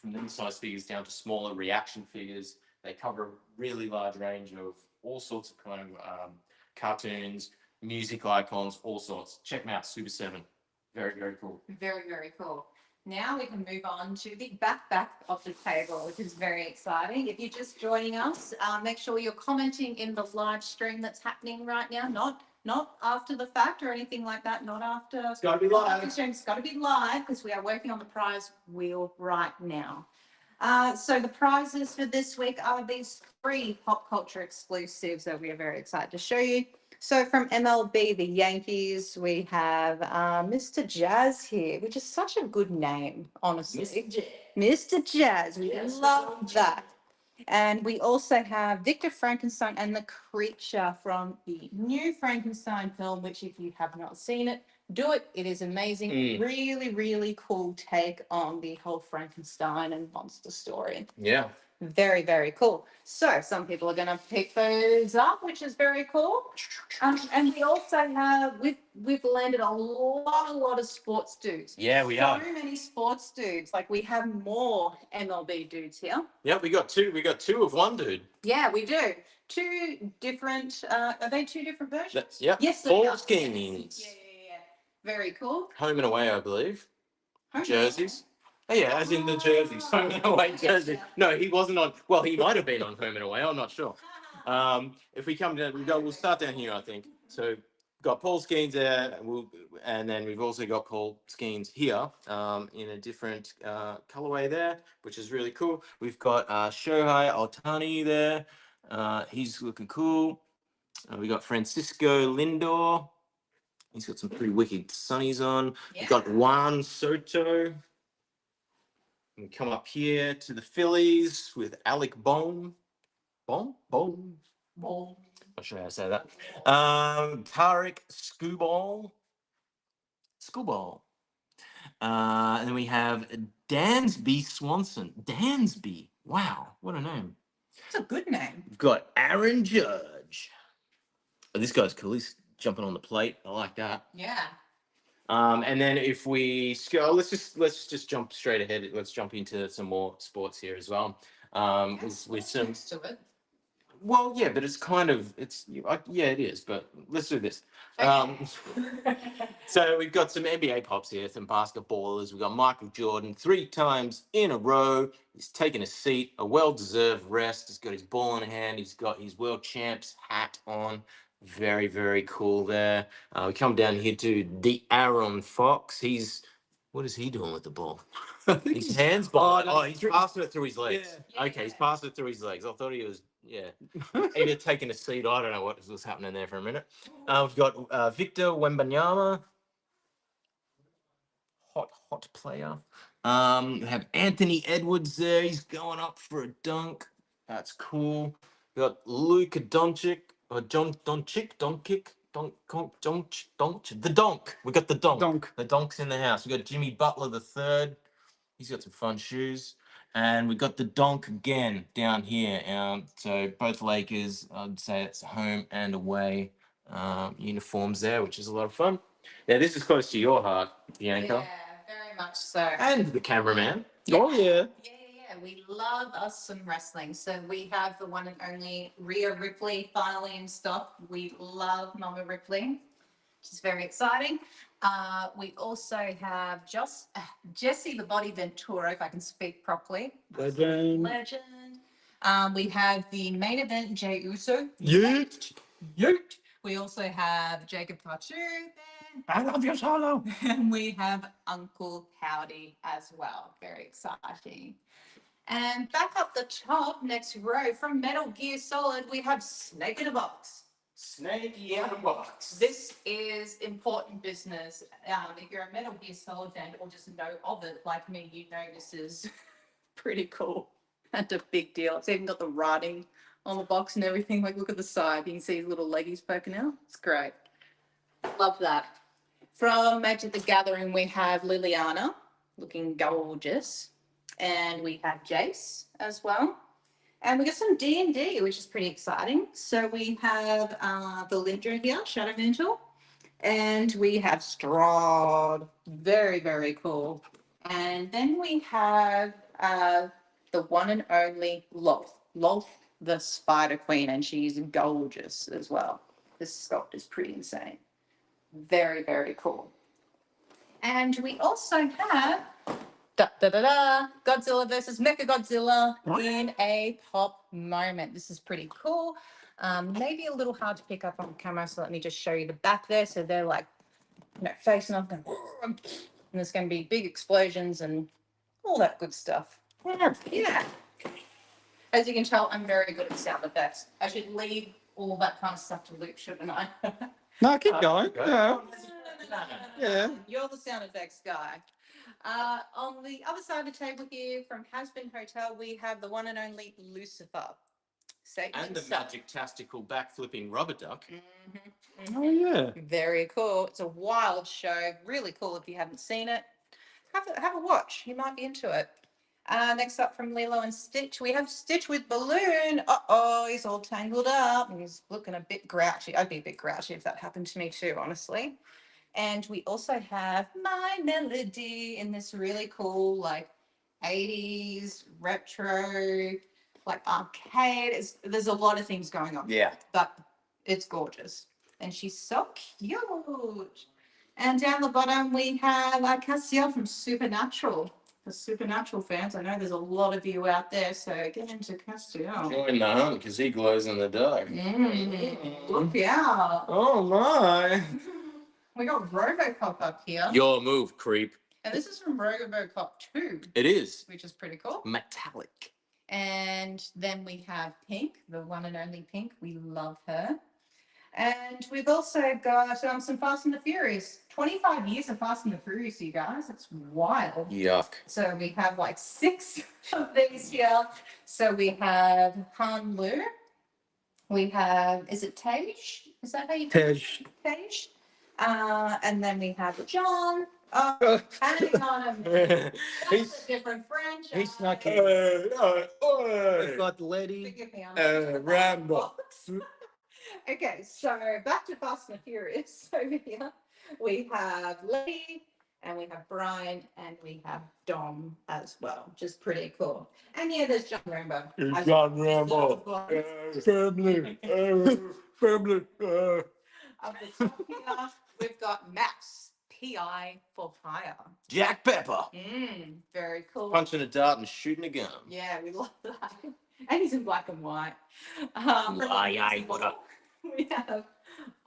from these size figures down to smaller reaction figures. They cover a really large range of all sorts of kind of cartoons, music icons, all sorts. Check them out, Super 7. Very, very cool. Very, very cool. Now we can move on to the back of the table, which is very exciting. If you're just joining us, make sure you're commenting in the live stream that's happening right now. Not after the fact or anything like that. Not after. It's got to be live. It's got to be live because we are working on the prize wheel right now. So the prizes for this week are these 3 Popcultcha exclusives that we are very excited to show you. So from MLB, the Yankees, we have Mr. Jazz here, which is such a good name, honestly. Mr. Jazz, we love that. And we also have Victor Frankenstein and the Creature from the new Frankenstein film, which if you have not seen it, do it. It is amazing. Really, really cool take on the whole Frankenstein and monster story. Yeah. Very, very cool. So some people are going to pick those up, which is very cool. And we also have, we've landed a lot of sports dudes. Yeah, we are. So many sports dudes. Like we have more MLB dudes here. Yeah, we got 2. We got 2 of one dude. Yeah, we do. 2 different, are they 2 different versions? Yeah. Yes, they Paul are. Skeens. Yeah. Very cool. Home and away, I believe. Home Jerseys. Oh, yeah, as in the jerseys. Home and away jerseys. No, he wasn't on. Well, he might have been on home and away. I'm not sure. If we come down, we'll start down here, I think. So, got Paul Skeens there, and then we've also got Paul Skeens here in a different colorway there, which is really cool. We've got Shohei Ohtani there. He's looking cool. We got Francisco Lindor. He's got some pretty wicked sunnies on. Yeah. We've got Juan Soto. We come up here to the Phillies with Alec Bohm. Bohm? Not sure how to say that. Tarek Skubal. And then we have Dansby Swanson. Dansby. Wow, what a name. It's a good name. We've got Aaron Judge. Oh, this guy's cool. He's jumping on the plate. I like that. Yeah. And then if we scroll, let's just jump straight ahead. Let's jump into some more sports here as well. With some. Well, yeah, but it's kind of yeah, it is. But let's do this. So we've got some NBA pops here, some basketballers. We've got Michael Jordan 3 times in a row. He's taken a seat, a well-deserved rest. He's got his ball in hand. He's got his world champs hat on. Very, very cool there. We come down here to the Aaron Fox. What is he doing with the ball? His hands behind. Oh, he's passing it through his legs. Yeah. Okay, he's passing it through his legs. I thought he was, either taking a seat. I don't know what was happening there for a minute. We've got Victor Wembanyama. Hot player. We have Anthony Edwards there. He's going up for a dunk. That's cool. We got Luka Doncic. Or the donk. We got the donk. The donk's in the house. We got Jimmy Butler the third. He's got some fun shoes. And we got the donk again down here. So both Lakers, I'd say it's home and away uniforms there, which is a lot of fun. Now this is close to your heart, Bianca. Yeah, very much so. And the cameraman. Yeah. Oh, yeah. We love us some wrestling. So we have the one and only Rhea Ripley finally in stock. We love Mama Ripley, which is very exciting. We also have Jesse the Body Ventura, if I can speak properly. Legend. We have the main event, Jey Uso. Yeet. We also have Jacob Fatu there. I love you, Solo. And we have Uncle Howdy as well. Very exciting. And back up the top, next row, from Metal Gear Solid, we have Snake in a Box. Snakey in a box. This is important business. If you're a Metal Gear Solid fan or just know of it, like me, you know this is pretty cool and a big deal. It's even got the writing on the box and everything. Like, look at the side. You can see his little leggies poking out. It's great. Love that. From Magic the Gathering, we have Liliana, looking gorgeous. And we have Jace as well. And we got some D&D, which is pretty exciting. So we have the Lindra here, Shadow Mantle. And we have Strahd. Very, very cool. And then we have the one and only Loth. Loth, the Spider Queen, and she's gorgeous as well. This sculpt is pretty insane. Very, very cool. And we also have Godzilla versus Mechagodzilla in a pop moment. This is pretty cool. Maybe a little hard to pick up on camera, so let me just show you the back there. So they're like, facing off, going, and there's going to be big explosions and all that good stuff. Yeah. As you can tell, I'm very good at sound effects. I should leave all that kind of stuff to Luke, shouldn't I? No, keep going. Yeah. Yeah. You're the sound effects guy. On the other side of the table here from Hasbin Hotel, we have the one and only Lucifer. Satan And the himself. magic tastical backflipping rubber duck. Oh, yeah. Very cool. It's a wild show. Really cool if you haven't seen it. Have a watch. You might be into it. Next up from Lilo and Stitch, we have Stitch with Balloon. Uh-oh, he's all tangled up. And he's looking a bit grouchy. I'd be a bit grouchy if that happened to me too, honestly. And we also have My Melody in this really cool, like, 80s retro, like arcade. There's a lot of things going on. Yeah. But it's gorgeous. And she's so cute. And down the bottom, we have Cassiel from Supernatural. For Supernatural fans, I know there's a lot of you out there, so get into Castiel. Join the hunt because he glows in the dark. Look out. Oh my. We got Robocop up here. Your move, creep. And this is from Robocop 2. It is. Which is pretty cool. Metallic. And then we have Pink, the one and only Pink. We love her. And we've also got some Fast and the Furious. 25 years of Fast and the Furious, you guys. That's wild. Yuck. So we have like 6 of these here. So we have Han Lu. We have, is it Tej? Is that how you Tej. Tej? And then we have John. Hang on a minute. That's a different franchise. He snuck in. We've got Letty. Forgive me, I'm Rambo. Okay, so back to Fast and Furious over here. We have Letty, and we have Brian, and we have Dom as well, which is pretty cool. And yeah, there's John Rambo. John Rambo. Family. Family. Up the top here, we've got Max, PI for hire. Jack Pepper. Very cool. Punching a dart and shooting a gun. Yeah, we love that. And he's in black and white. We have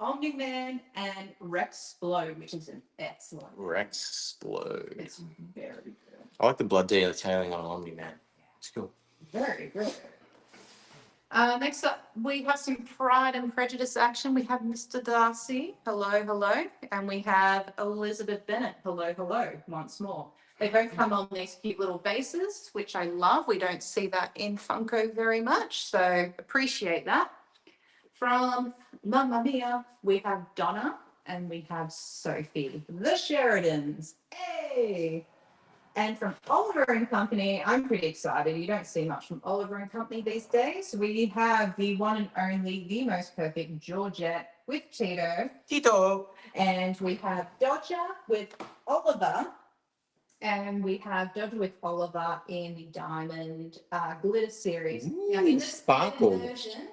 Omni-Man and Rex-Splode, which is an excellent. Rex-Splode. It's very good. I like the blood detailing on Omni-Man. It's cool. Very good. Next up, we have some Pride and Prejudice action. We have Mr. Darcy, hello, hello. And we have Elizabeth Bennet, hello, hello, once more. They both come on these cute little bases, which I love. We don't see that in Funko very much, so appreciate that. From Mamma Mia, we have Donna and we have Sophie, the Sheridans. Hey! And from Oliver and Company, I'm pretty excited. You don't see much from Oliver and Company these days. We have the one and only, the most perfect Georgette with Tito. Tito. And we have Dodger with Oliver. And we have Dodger with Oliver in the Diamond Glitter series. Now, in this sparkles. version,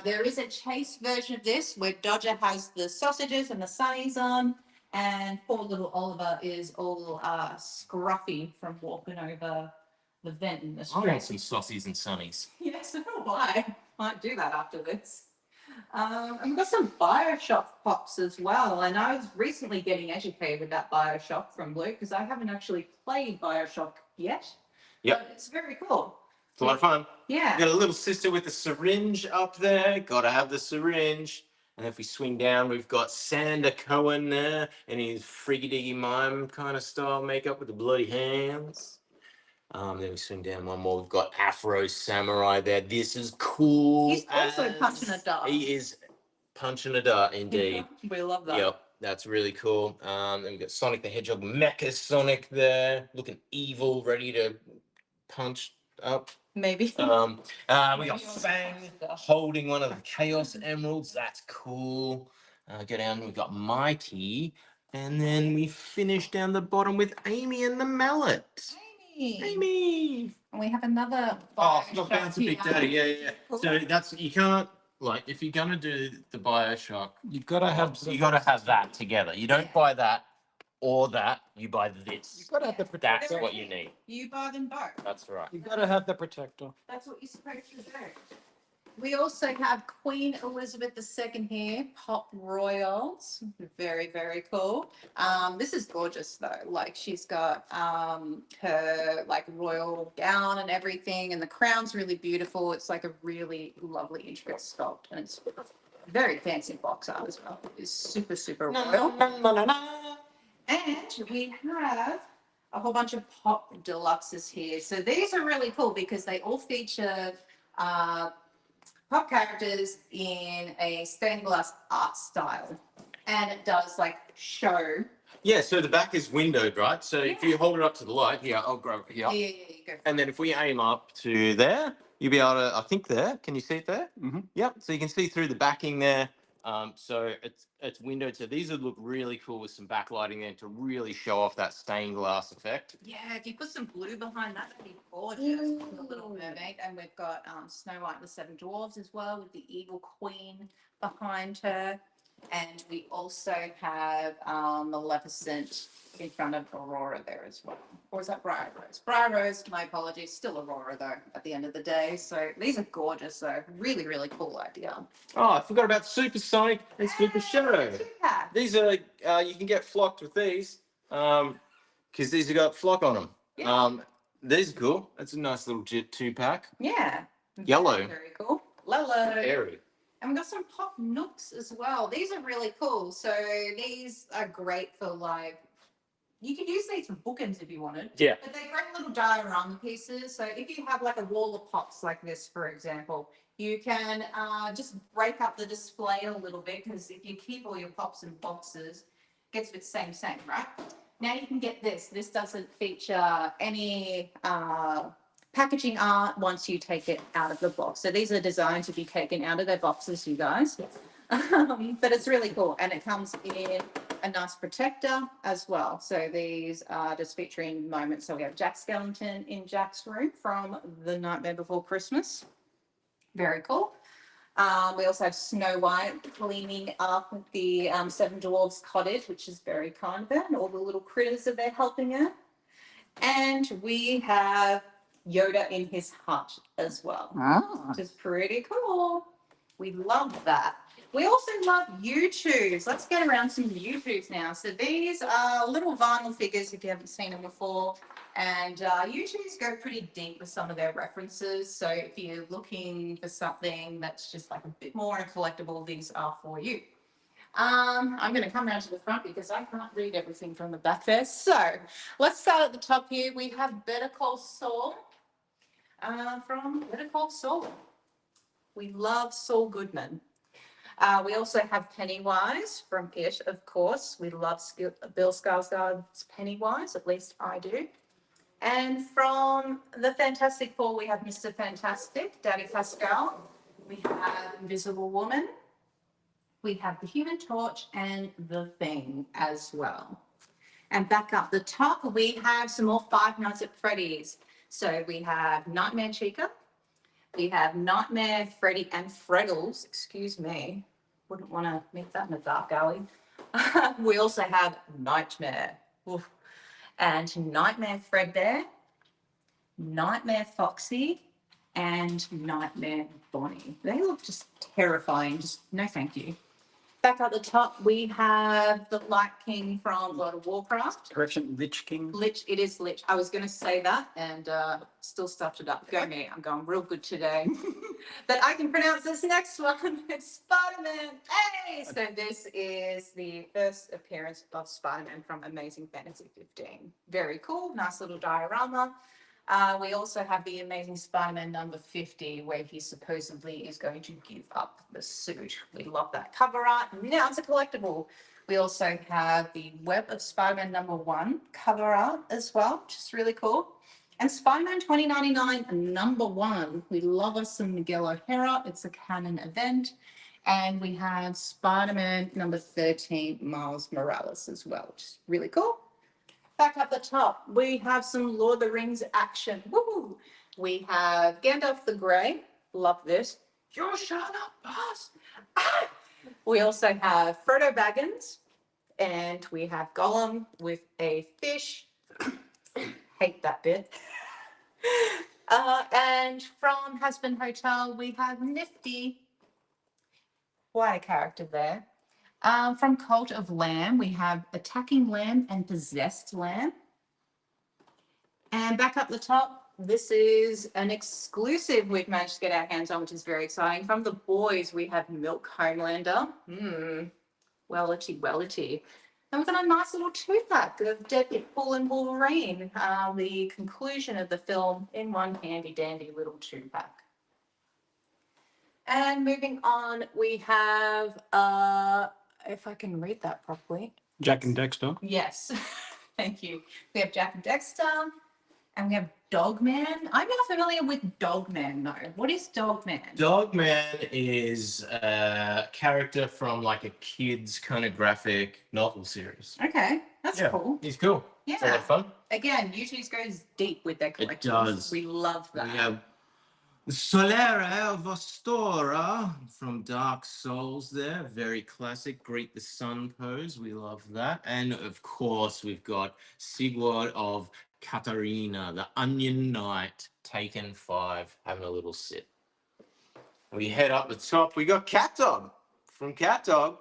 there is a chase version of this where Dodger has the sausages and the sunnies on, and poor little Oliver is all scruffy from walking over the vent in the I street. want some saucies and sunnies. Yes, so do I. Might do that after this. And we've got some Bioshock pops as well. And I was recently getting educated with that Bioshock from Luke because I haven't actually played Bioshock yet. Yep. But it's very cool. It's a lot of fun. Yeah. Got a little sister with the syringe up there. Gotta have the syringe. And if we swing down, we've got Sander Cohen there in his freaky-diggy mime kind of style makeup with the bloody hands. Then we swing down one more. We've got Afro Samurai there. This is cool. He's also punching a dart. He is punching a dart, indeed. We love that. Yep, that's really cool. Then we've got Sonic the Hedgehog, Mecha Sonic there, looking evil, ready to punch up. Maybe. We got Fang holding one of the Chaos Emeralds. That's cool. Go down. We've got Mighty, and then we finish down the bottom with Amy and the Mallet. Amy. And we have another. Oh, Bioshock not Bounce a Big here. Daddy. Yeah. Cool. So that's, you can't, like, if you're gonna do the Bioshock, You've got to have. you got to have that together. You don't buy that or that. You buy this. You've got to have the That's protector. what you need. You buy them both. That's right. You've got to have the protector. That's what you're supposed to do. We also have Queen Elizabeth II here, Pop Royals. Very, very cool. This is gorgeous though. Like she's got her like royal gown and everything, and the crown's really beautiful. It's like a really lovely intricate sculpt, and it's very fancy box art as well. It's super, super royal. And we have a whole bunch of Pop Deluxes here. So these are really cool because they all feature pop characters in a stained glass art style, and it does like show. Yeah, so the back is windowed, right? So if you hold it up to the light, here, I'll grab it here. Yeah, you go. And then if we aim up to there, you'll be able to, I think there, can you see it there? Mm-hmm. Yep, so you can see through the backing there. So it's windowed. So these would look really cool with some backlighting there to really show off that stained glass effect. Yeah, if you put some blue behind that, that'd be gorgeous. The Little Mermaid, and we've got Snow White and the Seven Dwarfs as well, with the Evil Queen behind her. And we also have Maleficent in front of Aurora there as well. Or is that Briar Rose? Briar Rose, my apologies, still Aurora though at the end of the day. So these are gorgeous though. Really, really cool idea. Oh, I forgot about Supersonic and Super Shadow. Yeah. These are, you can get flocked with these because these have got flock on them. Yeah. These are cool. That's a nice little 2-pack. Yeah. Yellow. Very cool. Lolo. Airy. And we've got some Pop Nooks as well. These are really cool. So these are great for like, you could use these for bookends if you wanted. Yeah. But they're great little diorama pieces. So if you have like a wall of pops like this, for example, you can just break up the display a little bit, because if you keep all your pops in boxes, it gets a bit same, right? Now you can get this. This doesn't feature any packaging art once you take it out of the box. So these are designed to be taken out of their boxes, you guys. But it's really cool. And it comes in a nice protector as well. So these are just featuring moments. So we have Jack Skellington in Jack's room from The Nightmare Before Christmas. Very cool. We also have Snow White cleaning up the Seven Dwarfs cottage, which is very kind of her, and all the little critters that they're helping her. And we have Yoda in his hut as well, which is pretty cool. We love that. We also love U-Tubes. Let's get around some U-Tubes now. So these are little vinyl figures if you haven't seen them before. And U-Tubes go pretty deep with some of their references. So if you're looking for something that's just like a bit more a collectible, these are for you. I'm going to come around to the front because I can't read everything from the back there. So let's start at the top here. We have Better Call Saul. From Better Call Saul. We love Saul Goodman. We also have Pennywise from It, of course. We love Bill Skarsgård's Pennywise, at least I do. And from the Fantastic Four, we have Mr. Fantastic, Daddy Pascal. We have Invisible Woman. We have the Human Torch and the Thing as well. And back up the top, we have some more Five Nights at Freddy's. So we have Nightmare Chica, we have Nightmare Freddy and Freddles, excuse me, wouldn't want to make that in a dark alley. We also have Nightmare, oof, and Nightmare Fredbear, Nightmare Foxy, and Nightmare Bonnie. They look just terrifying, just no thank you. Back at the top, we have the Light King from World of Warcraft. Correction, Lich King. Lich, it is Lich. I was going to say that and still stuffed it up. Go me, I'm going real good today. But I can pronounce this next one. It's Spider-Man. Hey! So this is the first appearance of Spider-Man from Amazing Fantasy 15. Very cool. Nice little diorama. We also have the Amazing Spider-Man number 50, where he supposedly is going to give up the suit. We love that cover art. Now it's a collectible. We also have the Web of Spider-Man number 1 cover art as well, which is really cool. And Spider-Man 2099 number 1. We love us some Miguel O'Hara. It's a canon event. And we have Spider-Man number 13, Miles Morales as well, which is really cool. Back up the top, we have some Lord of the Rings action. Woo! We have Gandalf the Grey. Love this. You shall not pass. Ah! We also have Frodo Baggins, and we have Gollum with a fish. Hate that bit. And from Husband Hotel, we have Nifty. Quite a character there. From Cult of Lamb, we have Attacking Lamb and Possessed Lamb. And back up the top, this is an exclusive we've managed to get our hands on, which is very exciting. From the boys, we have Milk Homelander. Wellity, wellity. And we've got a nice little two-pack of Deadpool and Wolverine, the conclusion of the film in one handy-dandy little two-pack. And moving on, we have, if I can read that properly. Jack and Dexter. Yes, thank you. We have Jack and Dexter, and we have Dogman. I'm not familiar with Dogman, though. What is Dogman? Dogman is a character from like a kid's kind of graphic novel series. Okay, that's Yeah. cool. He's cool. Yeah. Is that fun? Again, YouTube goes deep with their collectibles. It does. We love that. We have Solera Vostora from Dark Souls there. Very classic. Greet the Sun pose. We love that. And of course, we've got Sigurd of Katarina, the Onion Knight, Taken 5, having a little sit. We head up the top. We got Cat Dog from Cat Dog.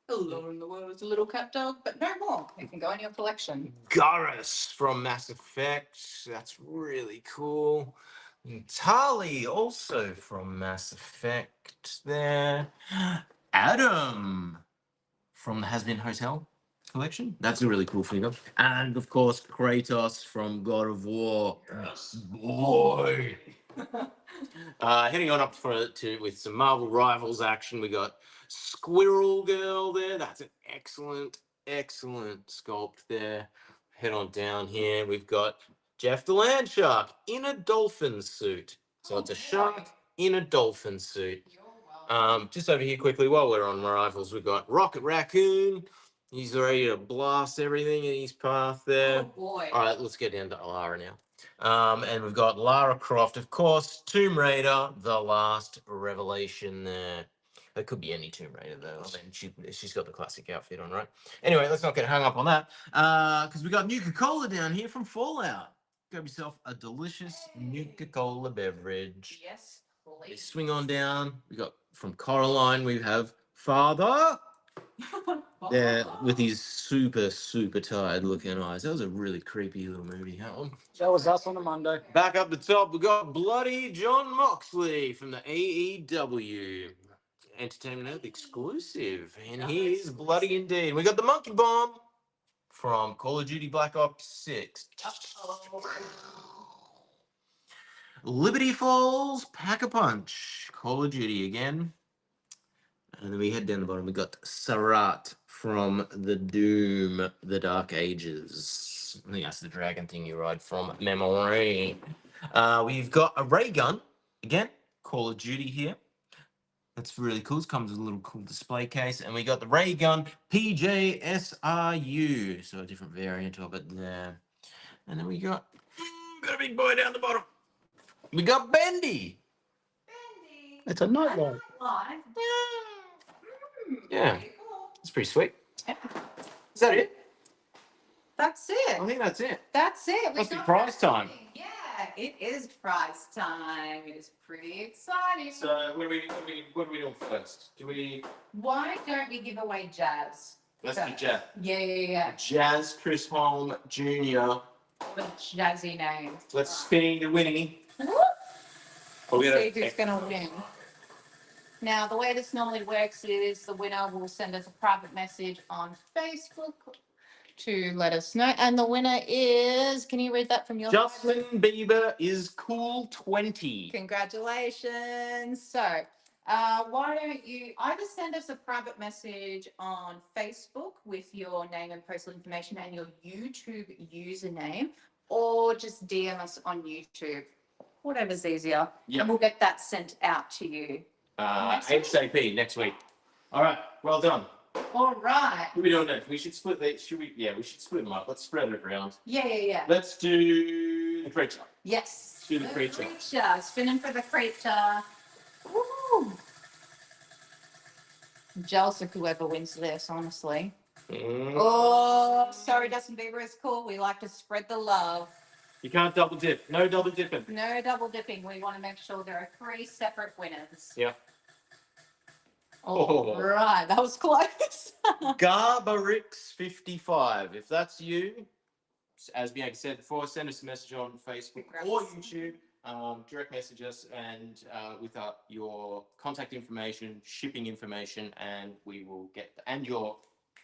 Hello in the world is a little cat dog, but no more. It can go in your collection. Garrus from Mass Effect. That's really cool. And Tali also from Mass Effect there. Adam from the Has Been Hotel collection. That's a really cool figure. And of course, Kratos from God of War. Yes, boy. Heading on up with some Marvel Rivals action. We got Squirrel Girl there. That's an excellent sculpt there. Head on down here. We've got Jeff the Land Shark in a dolphin suit. So it's a shark in a dolphin suit. Just over here quickly, while we're on Rivals, we've got Rocket Raccoon. He's ready to blast everything in his path there. Oh boy. All right, let's get down to Lara now. And we've got Lara Croft, of course, Tomb Raider, The Last Revelation there. That could be any Tomb Raider, though. I mean, she's got the classic outfit on, right? Anyway, let's not get hung up on that. Because we got Nuka-Cola down here from Fallout. Grab yourself a delicious Nuka-Cola beverage. Yes, please. Swing on down. We got from Coraline, we have Father. There with his super tired looking eyes. That was a really creepy little movie, that one. That was us on a Monday. Back up the top, we got Bloody John Moxley from the AEW. Entertainment Earth exclusive. And he is bloody indeed. We got the Monkey Bomb from Call of Duty Black Ops 6. Liberty Falls, Pack-a-Punch, Call of Duty again. And then we head down the bottom, we got Sarat from the Doom, the Dark Ages. I think that's the dragon thing you ride from memory. We've got a ray gun, again, Call of Duty here. That's really cool. It comes with a little cool display case. And we got the ray gun PJSRU. So a different variant of it there. And then we got a big boy down the bottom. We got Bendy. Bendy. It's a nightlight. Live. Yeah, Pretty cool. it's pretty sweet. Is that it? That's it. I think that's it. That's it. Must be got prize time. everything. Yeah, it is prize time. It is pretty exciting. So what do we do first? Why don't we give away Jazz? Let's do Jazz. Yeah. Jazz Chris Holm Jr. What a jazzy name. Let's spin the Winnie. We'll see who's going to win. Now, the way this normally works is the winner will send us a private message on Facebook to let us know. And the winner is, can you read that from your Justin Bieber is cool 20. Congratulations. So, why don't you either send us a private message on Facebook with your name and postal information and your YouTube username, or just DM us on YouTube, whatever's easier. Yep. And we'll get that sent out to you. ASAP next week. All right, well done. All right. What are we doing next? We should split these. Should we? Yeah, we should split them up. Let's spread it around. Yeah. Let's do the creature. Yes. Do the creature. Spinning for the creature. Woo. I'm jealous of whoever wins this, honestly. Oh, sorry, Justin Bieber is cool. We like to spread the love. You can't double dip. No double dipping. No double dipping. We want to make sure there are 3 separate winners. Yeah. All right, that was close. Garbarix55. If that's you, as Bianca said before, send us a message on Facebook or YouTube. Direct message us and with your contact information, shipping information, and we will get and your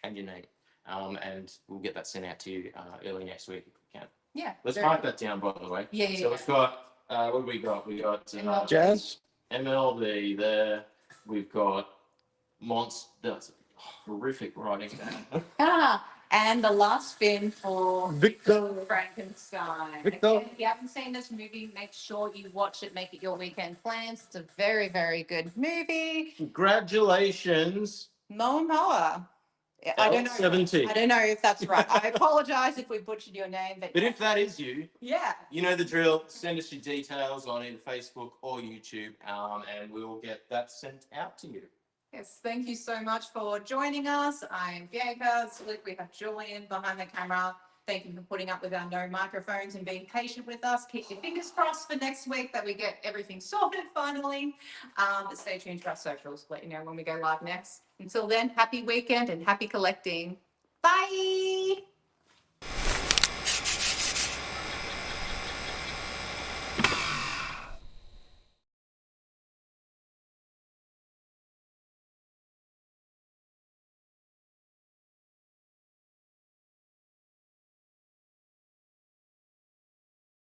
name, and we'll get that sent out to you early next week if we can. Yeah. Let's write that down, by the way. Yeah. So we've got what do we got? We got Jazz. MLB there. We've got Monster. That's horrific writing down. And the last spin for Victor. Frankenstein. Victor. Again, if you haven't seen this movie, make sure you watch it. Make it your weekend plans. It's a very, very good movie. Congratulations. Momoa. I don't know. L17. I don't know if that's right. I apologize if we butchered your name, but But if that is you, yeah. you know the drill. Send us your details on either Facebook or YouTube, and we will get that sent out to you. Yes, thank you so much for joining us. I'm Bianca. We have Julian behind the camera. Thank you for putting up with our no microphones and being patient with us. Keep your fingers crossed for next week that we get everything sorted finally. But stay tuned to our socials. Let you know when we go live next. Until then, happy weekend and happy collecting. Bye.